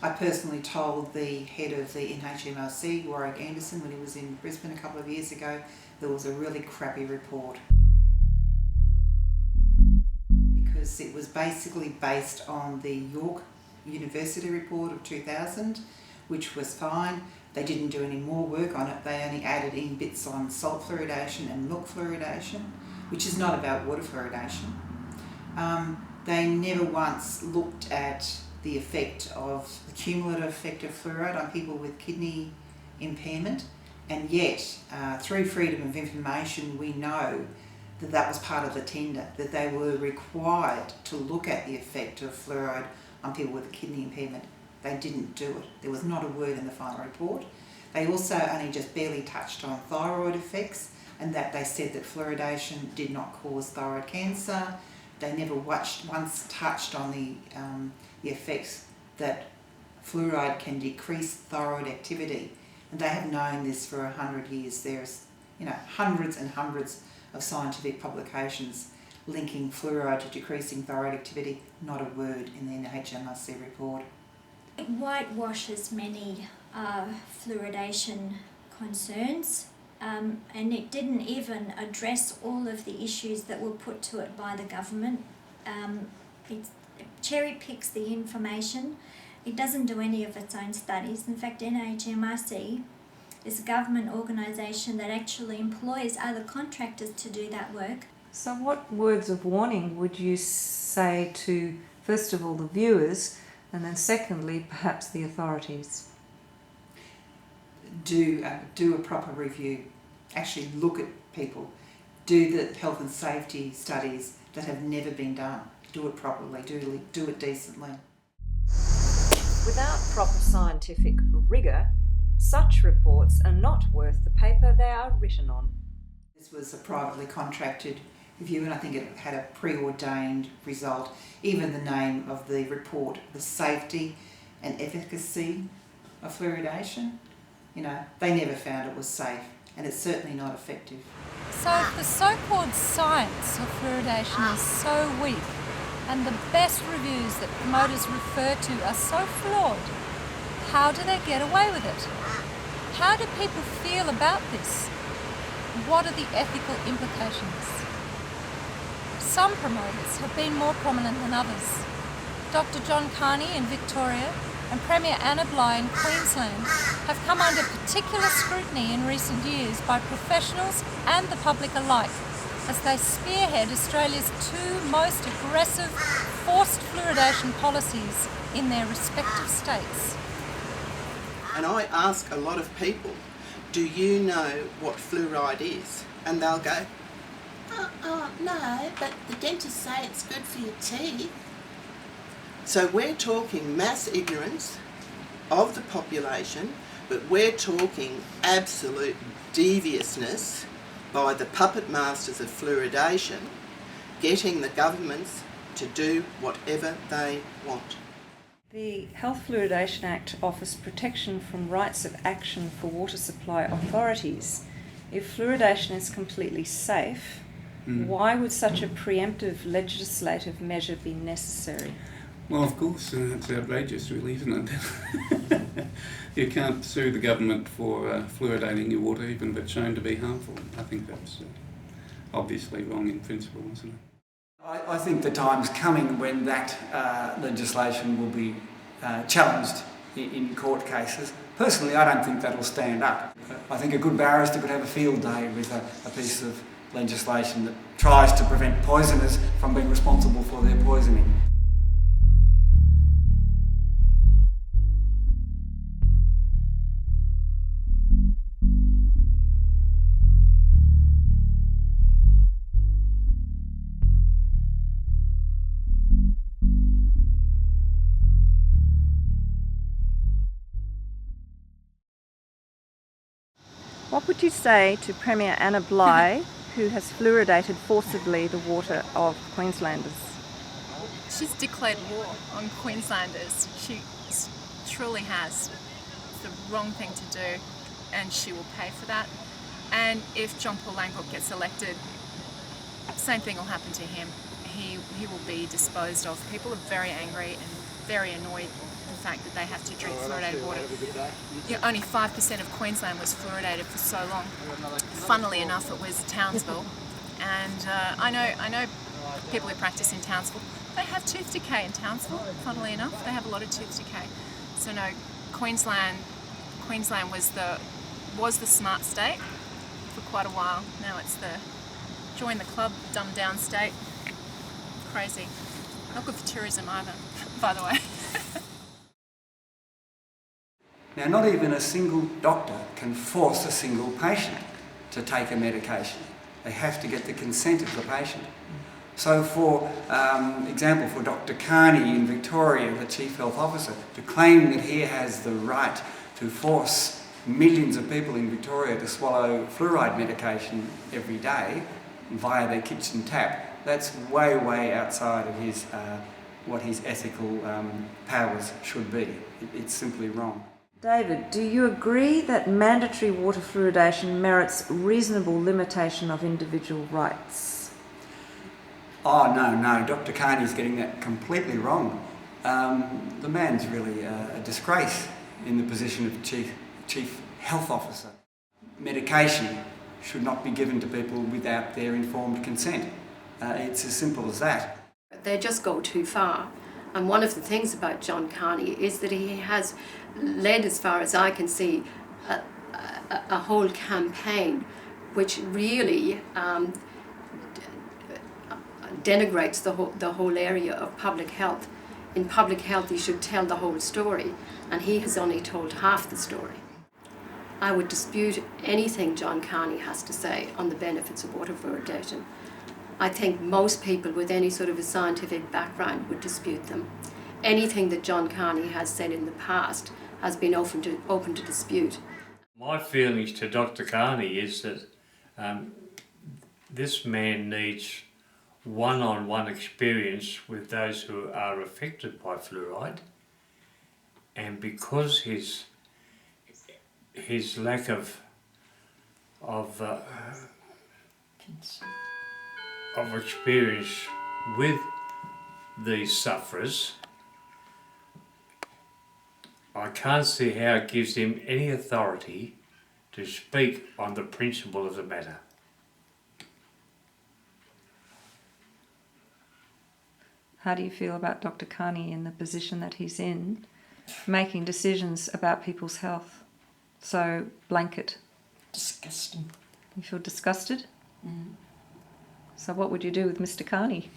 I personally told the head of the NHMRC, Warwick Anderson, when he was in Brisbane a couple of years ago, there was a really crappy report. Because it was basically based on the York University report of 2000, which was fine. They didn't do any more work on it. They only added in bits on salt fluoridation and milk fluoridation, which is not about water fluoridation. They never once looked at the effect of the cumulative effect of fluoride on people with kidney impairment, and yet through freedom of information we know that that was part of the tender, that they were required to look at the effect of fluoride on people with kidney impairment. They didn't do it. There was not a word in the final report. They also only just barely touched on thyroid effects, and that they said that fluoridation did not cause thyroid cancer. They never once touched on the effects that fluoride can decrease thyroid activity, and they have known this for 100 years. There's hundreds and hundreds of scientific publications linking fluoride to decreasing thyroid activity. Not a word in the NHMRC report. It whitewashes many fluoridation concerns, and it didn't even address all of the issues that were put to it by the government. It cherry picks the information. It doesn't do any of its own studies. In fact, NHMRC is a government organisation that actually employs other contractors to do that work. So what words of warning would you say to, first of all, the viewers, and then secondly, perhaps the authorities? Do a proper review. Actually look at people. do the health and safety studies that have never been done. Do it properly, do it decently. Without proper scientific rigour, such reports are not worth the paper they are written on. This was a privately contracted review, and I think it had a preordained result. Even the name of the report, the safety and efficacy of fluoridation, they never found it was safe, and it's certainly not effective. So if the so-called science of fluoridation is so weak, and the best reviews that promoters refer to are so flawed, how do they get away with it? How do people feel about this? What are the ethical implications? Some promoters have been more prominent than others. Dr. John Carney in Victoria and Premier Anna Bligh in Queensland have come under particular scrutiny in recent years by professionals and the public alike as they spearhead Australia's two most aggressive forced fluoridation policies in their respective states. And I ask a lot of people, do you know what fluoride is? And they'll go, no, but the dentists say it's good for your teeth. So we're talking mass ignorance of the population, but we're talking absolute deviousness by the puppet masters of fluoridation, getting the governments to do whatever they want. The Health Fluoridation Act offers protection from rights of action for water supply authorities. If fluoridation is completely safe, why would such a preemptive legislative measure be necessary? Well, of course, it's outrageous, really, isn't it? You can't sue the government for fluoridating your water, even if it's shown to be harmful. I think that's obviously wrong in principle, isn't it? I think the time's coming when that legislation will be challenged in court cases. Personally, I don't think that'll stand up. I think a good barrister could have a field day with a piece of legislation that tries to prevent poisoners from being responsible for their poisoning. What would you say to Premier Anna Bligh, who has fluoridated forcibly the water of Queenslanders? She's declared war on Queenslanders. She truly has. It's the wrong thing to do, and she will pay for that. And if John Paul Langbroek gets elected, same thing will happen to him. He will be disposed of. People are very angry and very annoyed at the fact that they have to drink fluoridated water. Only 5% of Queensland was fluoridated for so long. Funnily enough, it was Townsville, and I know people who practice in Townsville. They have tooth decay in Townsville. Funnily enough, they have a lot of tooth decay. So no, Queensland was the smart state for quite a while. Now it's the join the club, dumbed down state. Crazy. Not good for tourism either, by the way. Now, not even a single doctor can force a single patient to take a medication. They have to get the consent of the patient. So for example, for Dr. Carney in Victoria, the Chief Health Officer, to claim that he has the right to force millions of people in Victoria to swallow fluoride medication every day via their kitchen tap, that's way, way outside of his what his ethical powers should be. It's simply wrong. David, do you agree that mandatory water fluoridation merits reasonable limitation of individual rights? Oh, no, Dr. Carney's getting that completely wrong. The man's really a disgrace in the position of Chief Health Officer. Medication should not be given to people without their informed consent. It's as simple as that. They just go too far. And one of the things about John Carney is that he has led, as far as I can see, a whole campaign which really denigrates the whole area of public health. In public health, you should tell the whole story, and he has only told half the story. I would dispute anything John Carney has to say on the benefits of water fluoridation. I think most people with any sort of a scientific background would dispute them. Anything that John Carney has said in the past has been open to dispute. My feelings to Dr. Carney is that this man needs one-on-one experience with those who are affected by fluoride, and because his lack of experience with these sufferers, I can't see how it gives him any authority to speak on the principle of the matter. How do you feel about Dr. Carney in the position that he's in, making decisions about people's health? So, blanket. Disgusting. You feel disgusted? Mm. So what would you do with Mr. Carney?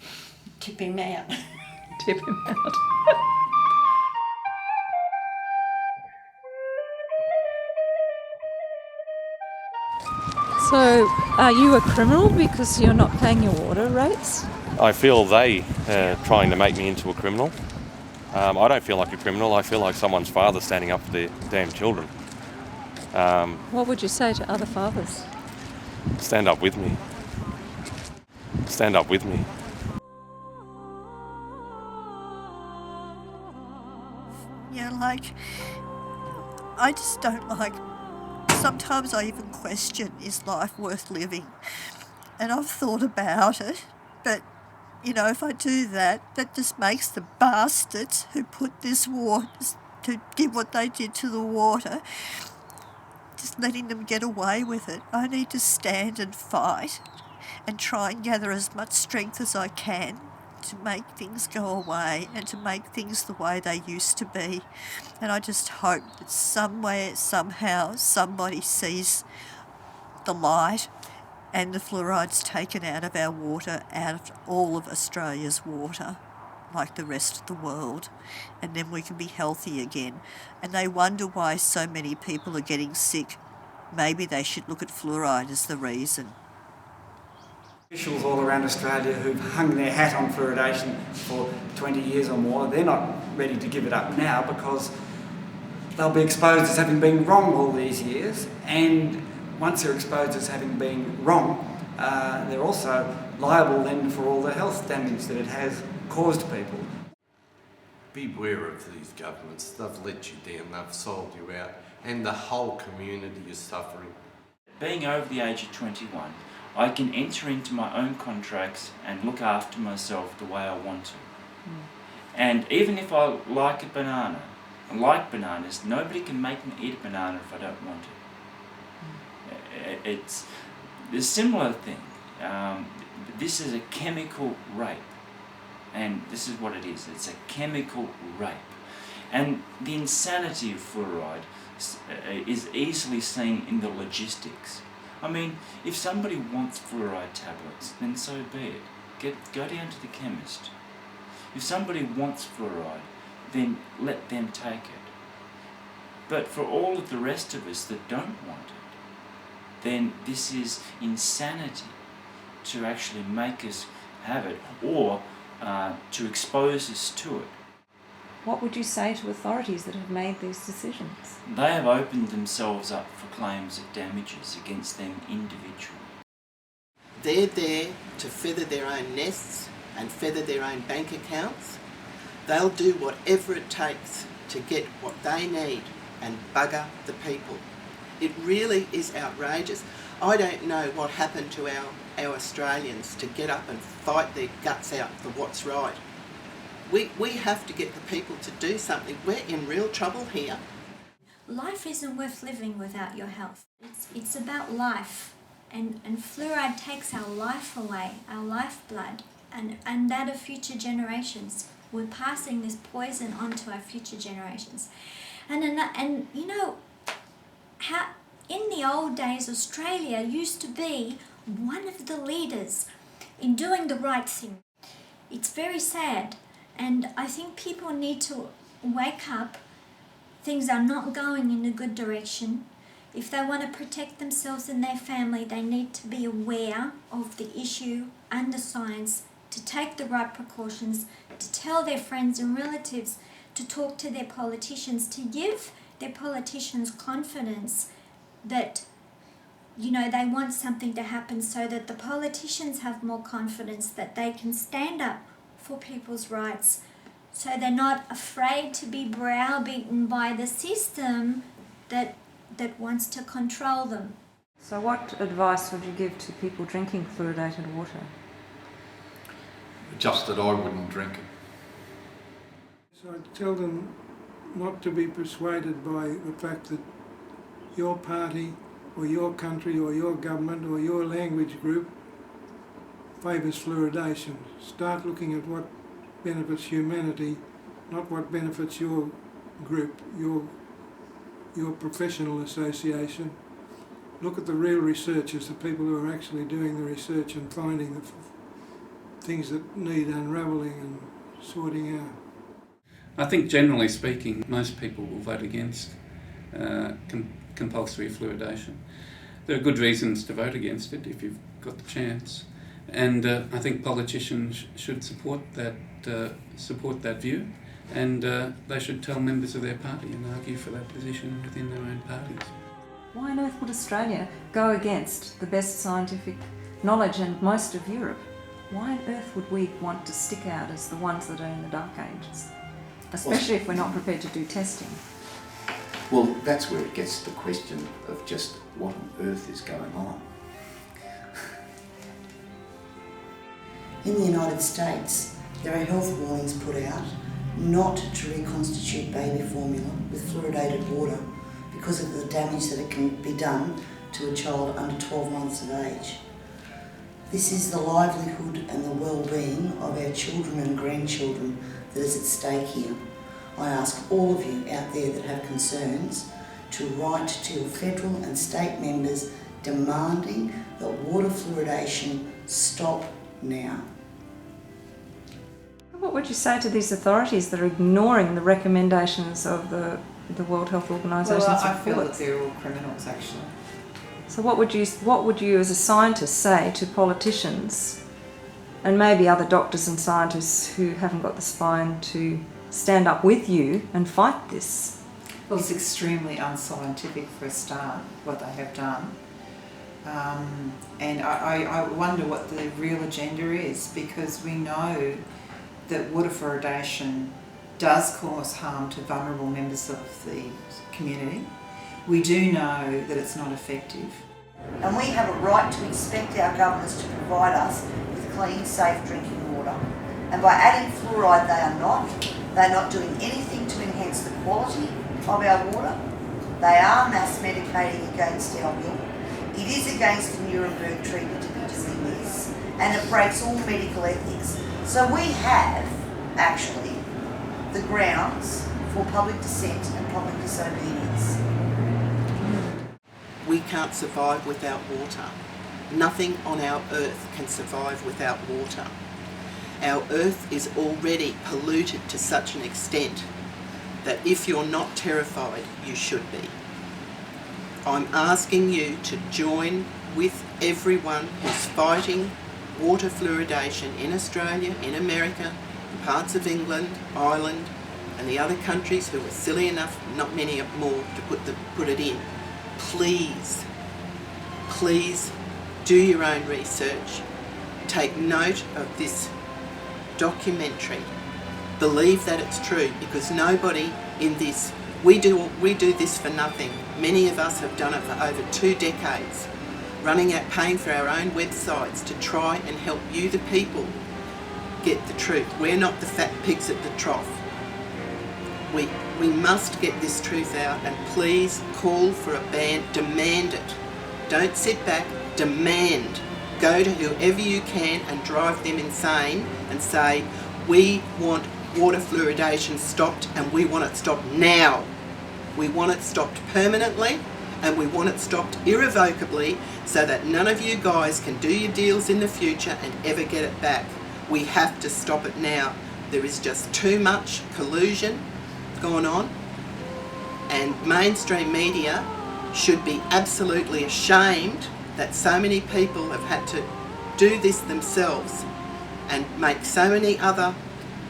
Tip him out. Tip him out. So, are you a criminal because you're not paying your water rates? I feel they are trying to make me into a criminal. I don't feel like a criminal. I feel like someone's father standing up for their damn children. What would you say to other fathers? Stand up with me. Stand up with me. Yeah, like, I just don't like, sometimes I even question, is life worth living? And I've thought about it, but, you know, if I do that, that just makes the bastards who put this water, to did what they did to the water, just letting them get away with it. I need to stand and fight and try and gather as much strength as I can to make things go away and to make things the way they used to be. And I just hope that somewhere, somehow, somebody sees the light and the fluoride's taken out of our water, out of all of Australia's water, like the rest of the world, and then we can be healthy again. And they wonder why so many people are getting sick. Maybe they should look at fluoride as the reason. Officials all around Australia who've hung their hat on fluoridation for 20 years or more, they're not ready to give it up now because they'll be exposed as having been wrong all these years, and once they're exposed as having been wrong, they're also liable then for all the health damage that it has caused people. Beware of these governments. They've let you down, they've sold you out, and the whole community is suffering. Being over the age of 21, I can enter into my own contracts and look after myself the way I want to. And even if I like a banana, I like bananas, nobody can make me eat a banana if I don't want to. It's a similar thing. This is a chemical rape. And this is what it is. It's a chemical rape. And the insanity of fluoride is easily seen in the logistics. I mean, if somebody wants fluoride tablets, then so be it. Go down to the chemist. If somebody wants fluoride, then let them take it. But for all of the rest of us that don't want it, then this is insanity to actually make us have it, or to expose us to it. What would you say to authorities that have made these decisions? They have opened themselves up for claims of damages against them individually. They're there to feather their own nests and feather their own bank accounts. They'll do whatever it takes to get what they need and bugger the people. It really is outrageous. I don't know what happened to our Australians to get up and fight their guts out for what's right. We have to get the people to do something. We're in real trouble here. Life isn't worth living without your health. It's about life, and fluoride takes our life away, our lifeblood, and that of future generations. We're passing this poison on to our future generations. And you know, how in the old days Australia used to be one of the leaders in doing the right thing. It's very sad. And I think people need to wake up. Things are not going in a good direction. If they want to protect themselves and their family, they need to be aware of the issue and the science, to take the right precautions, to tell their friends and relatives, to talk to their politicians, to give their politicians confidence that, you know, they want something to happen, so that the politicians have more confidence that they can stand up for people's rights, so they're not afraid to be browbeaten by the system that wants to control them. So what advice would you give to people drinking fluoridated water? Just that I wouldn't drink it. So I tell them not to be persuaded by the fact that your party or your country or your government or your language group favours fluoridation. Start looking at what benefits humanity, not what benefits your group, your professional association. Look at the real researchers, the people who are actually doing the research and finding the things that need unravelling and sorting out. I think generally speaking, most people will vote against compulsory fluoridation. There are good reasons to vote against it if you've got the chance, and I think politicians should support that view, and they should tell members of their party and argue for that position within their own parties. Why on earth would Australia go against the best scientific knowledge and most of Europe? Why on earth would we want to stick out as the ones that are in the dark ages? Especially if we're not prepared to do testing. Well, that's where it gets to the question of just what on earth is going on. In the United States, there are health warnings put out not to reconstitute baby formula with fluoridated water because of the damage that it can be done to a child under 12 months of age. This is the livelihood and the well-being of our children and grandchildren that is at stake here. I ask all of you out there that have concerns to write to your federal and state members demanding that water fluoridation stop now. What would you say to these authorities that are ignoring the recommendations of the World Health Organisation's Well, I feel that reports? they're all criminals, actually. So what would you as a scientist say to politicians and maybe other doctors and scientists who haven't got the spine to stand up with you and fight this? Well, it's extremely unscientific for a start, what they have done. And I wonder what the real agenda is, because we know that water fluoridation does cause harm to vulnerable members of the community. We do know that it's not effective. And we have a right to expect our governments to provide us with clean, safe drinking water. And by adding fluoride, they're not doing anything to enhance the quality of our water. They are mass medicating against our will. It is against the Nuremberg Treaty to be doing this, and it breaks all medical ethics. So we have, actually, the grounds for public dissent and public disobedience. We can't survive without water. Nothing on our earth can survive without water. Our earth is already polluted to such an extent that if you're not terrified, you should be. I'm asking you to join with everyone who's fighting water fluoridation in Australia, in America, in parts of England, Ireland, and the other countries who are silly enough, not many more, to put it in. Please, please do your own research. Take note of this documentary. Believe that it's true, because nobody in this, we do this for nothing. Many of us have done it for over 2 decades, paying for our own websites to try and help you, the people, get the truth. We're not the fat pigs at the trough. We must get this truth out, and please call for a ban, demand it. Don't sit back, demand. Go to whoever you can and drive them insane and say, we want water fluoridation stopped, and we want it stopped now. We want it stopped permanently, and we want it stopped irrevocably, so that none of you guys can do your deals in the future and ever get it back. We have to stop it now. There is just too much collusion going on, and mainstream media should be absolutely ashamed that so many people have had to do this themselves and make so many other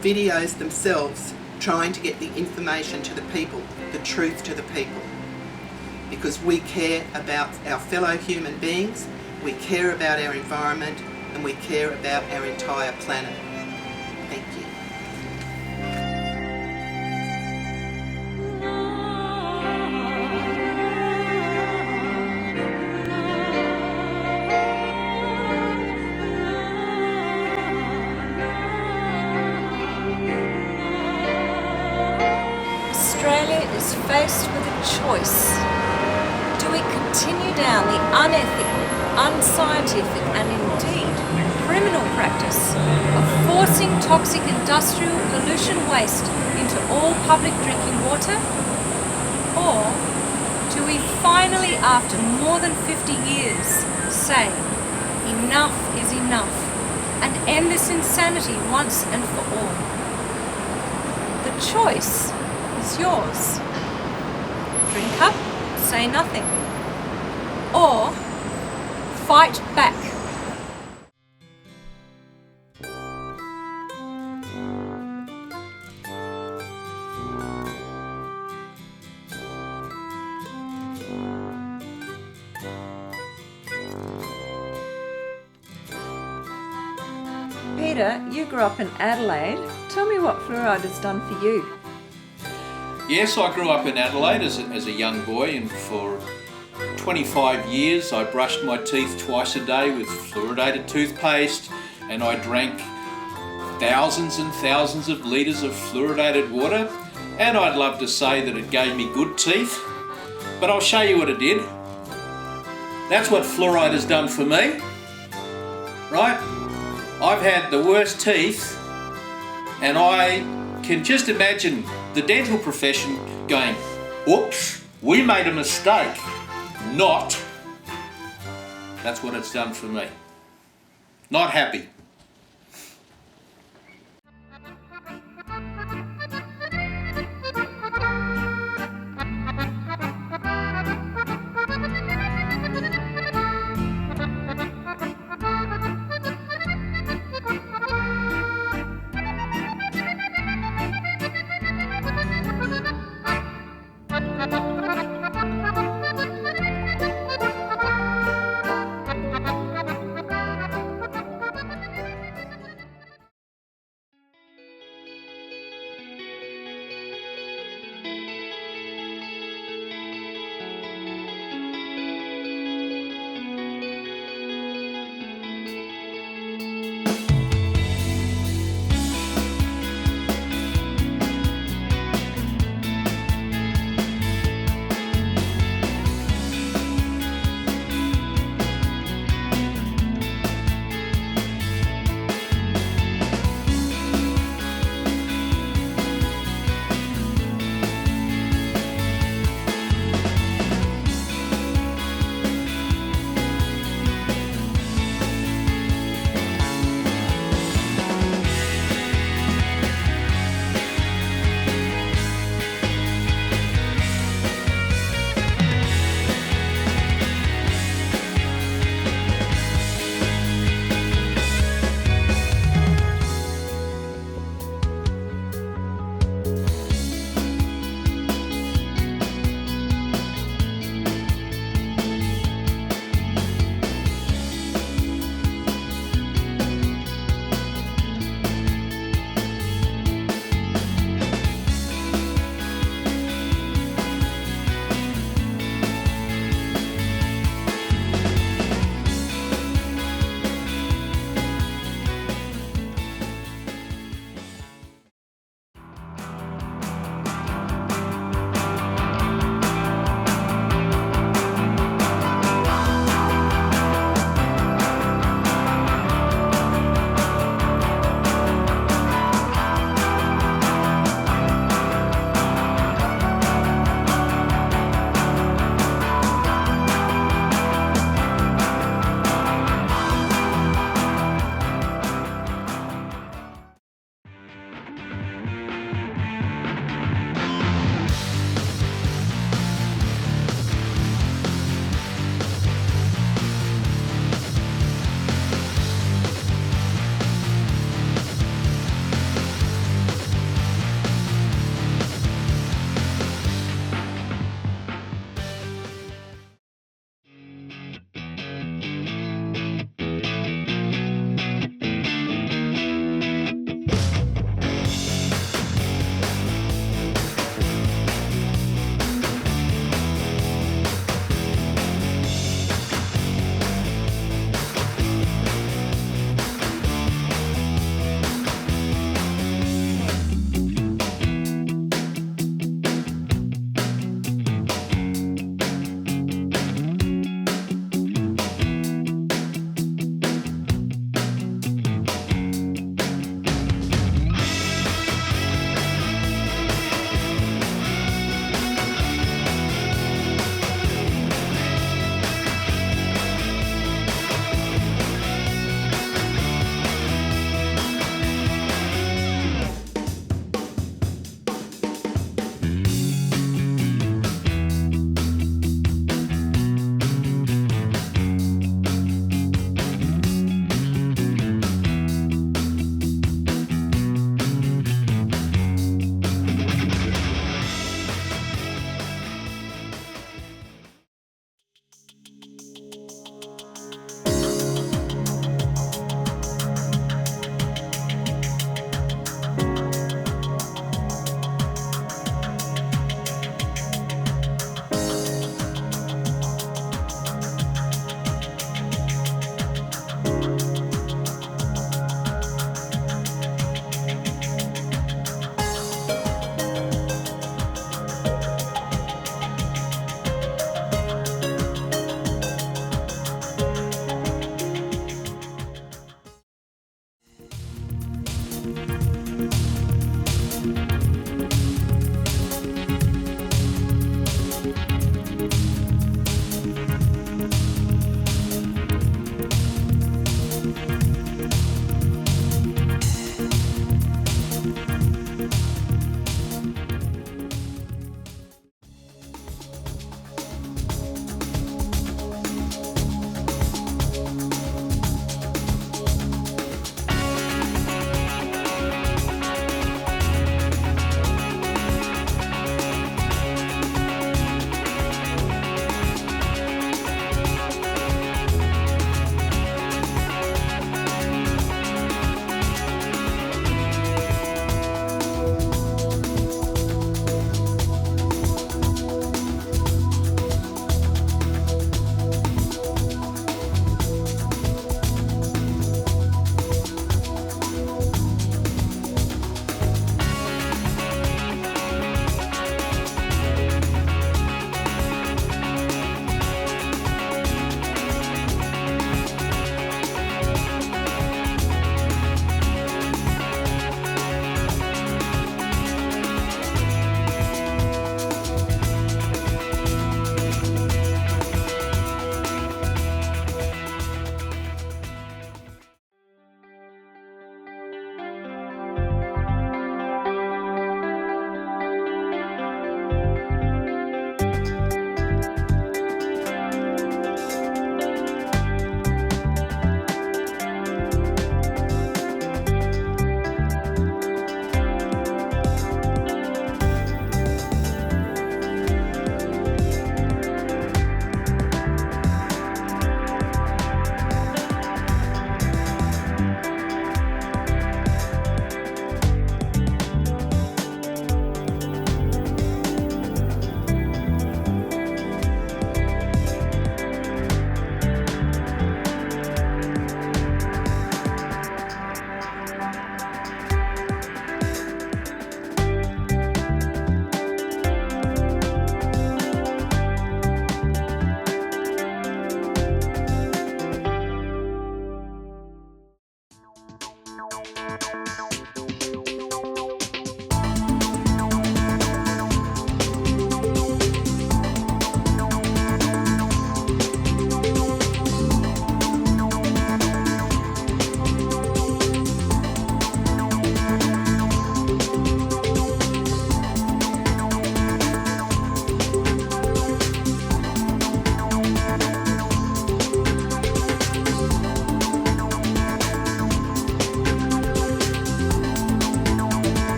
videos themselves trying to get the information to the people, the truth to the people. Because we care about our fellow human beings, we care about our environment, and we care about our entire planet. Thank you. Australia is faced with a choice. Do we continue down the unethical, unscientific and indeed criminal practice of forcing toxic industrial pollution waste into all public drinking water? Or do we finally, after more than 50 years, say enough is enough and end this insanity once and for all? The choice is yours. Drink up, say nothing, or fight back. Peter, you grew up in Adelaide. Tell me what fluoride has done for you. Yes, I grew up in Adelaide as a young boy, and for 25 years I brushed my teeth twice a day with fluoridated toothpaste, and I drank thousands and thousands of litres of fluoridated water, and I'd love to say that it gave me good teeth, but I'll show you what it did. That's what fluoride has done for me, right? I've had the worst teeth, and I can just imagine the dental profession going, oops, we made a mistake. Not. That's what it's done for me. Not happy.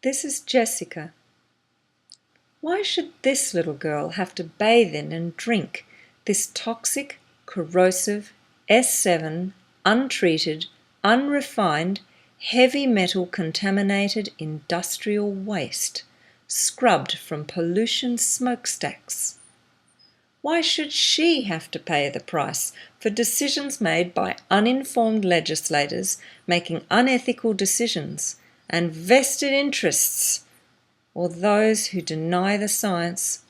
This is Jessica. Why should this little girl have to bathe in and drink this toxic, corrosive, S7, untreated, unrefined, heavy metal contaminated industrial waste, scrubbed from pollution smokestacks? Why should she have to pay the price for decisions made by uninformed legislators making unethical decisions and vested interests, or those who deny the science,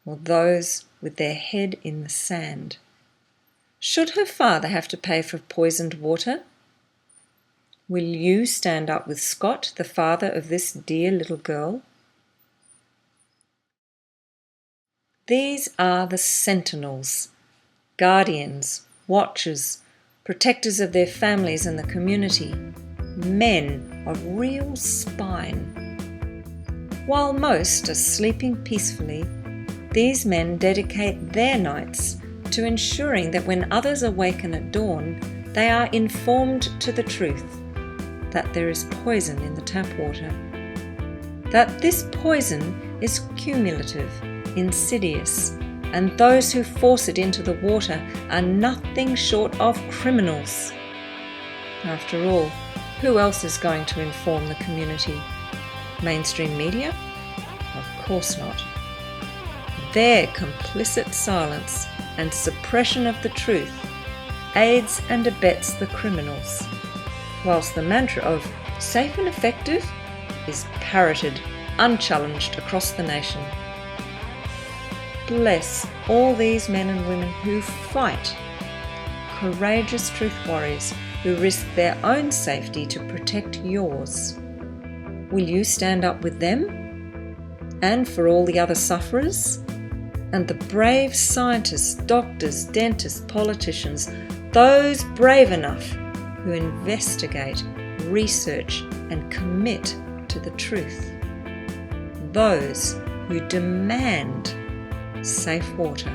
or those with their head in the sand? Should her father have to pay for poisoned water? Will you stand up with Scott, the father of this dear little girl? These are the sentinels, guardians, watchers, protectors of their families and the community, men of real spine. While most are sleeping peacefully, these men dedicate their nights to ensuring that when others awaken at dawn, they are informed to the truth that there is poison in the tap water, that this poison is cumulative, insidious, and those who force it into the water are nothing short of criminals. After all, who else is going to inform the community? Mainstream media? Of course not. Their complicit silence and suppression of the truth aids and abets the criminals, whilst the mantra of safe and effective is parroted unchallenged across the nation. Bless all these men and women who fight, courageous truth warriors who risk their own safety to protect yours. Will you stand up with them? And for all the other sufferers? And the brave scientists, doctors, dentists, politicians, those brave enough who investigate, research, and commit to the truth. Those who demand safe water.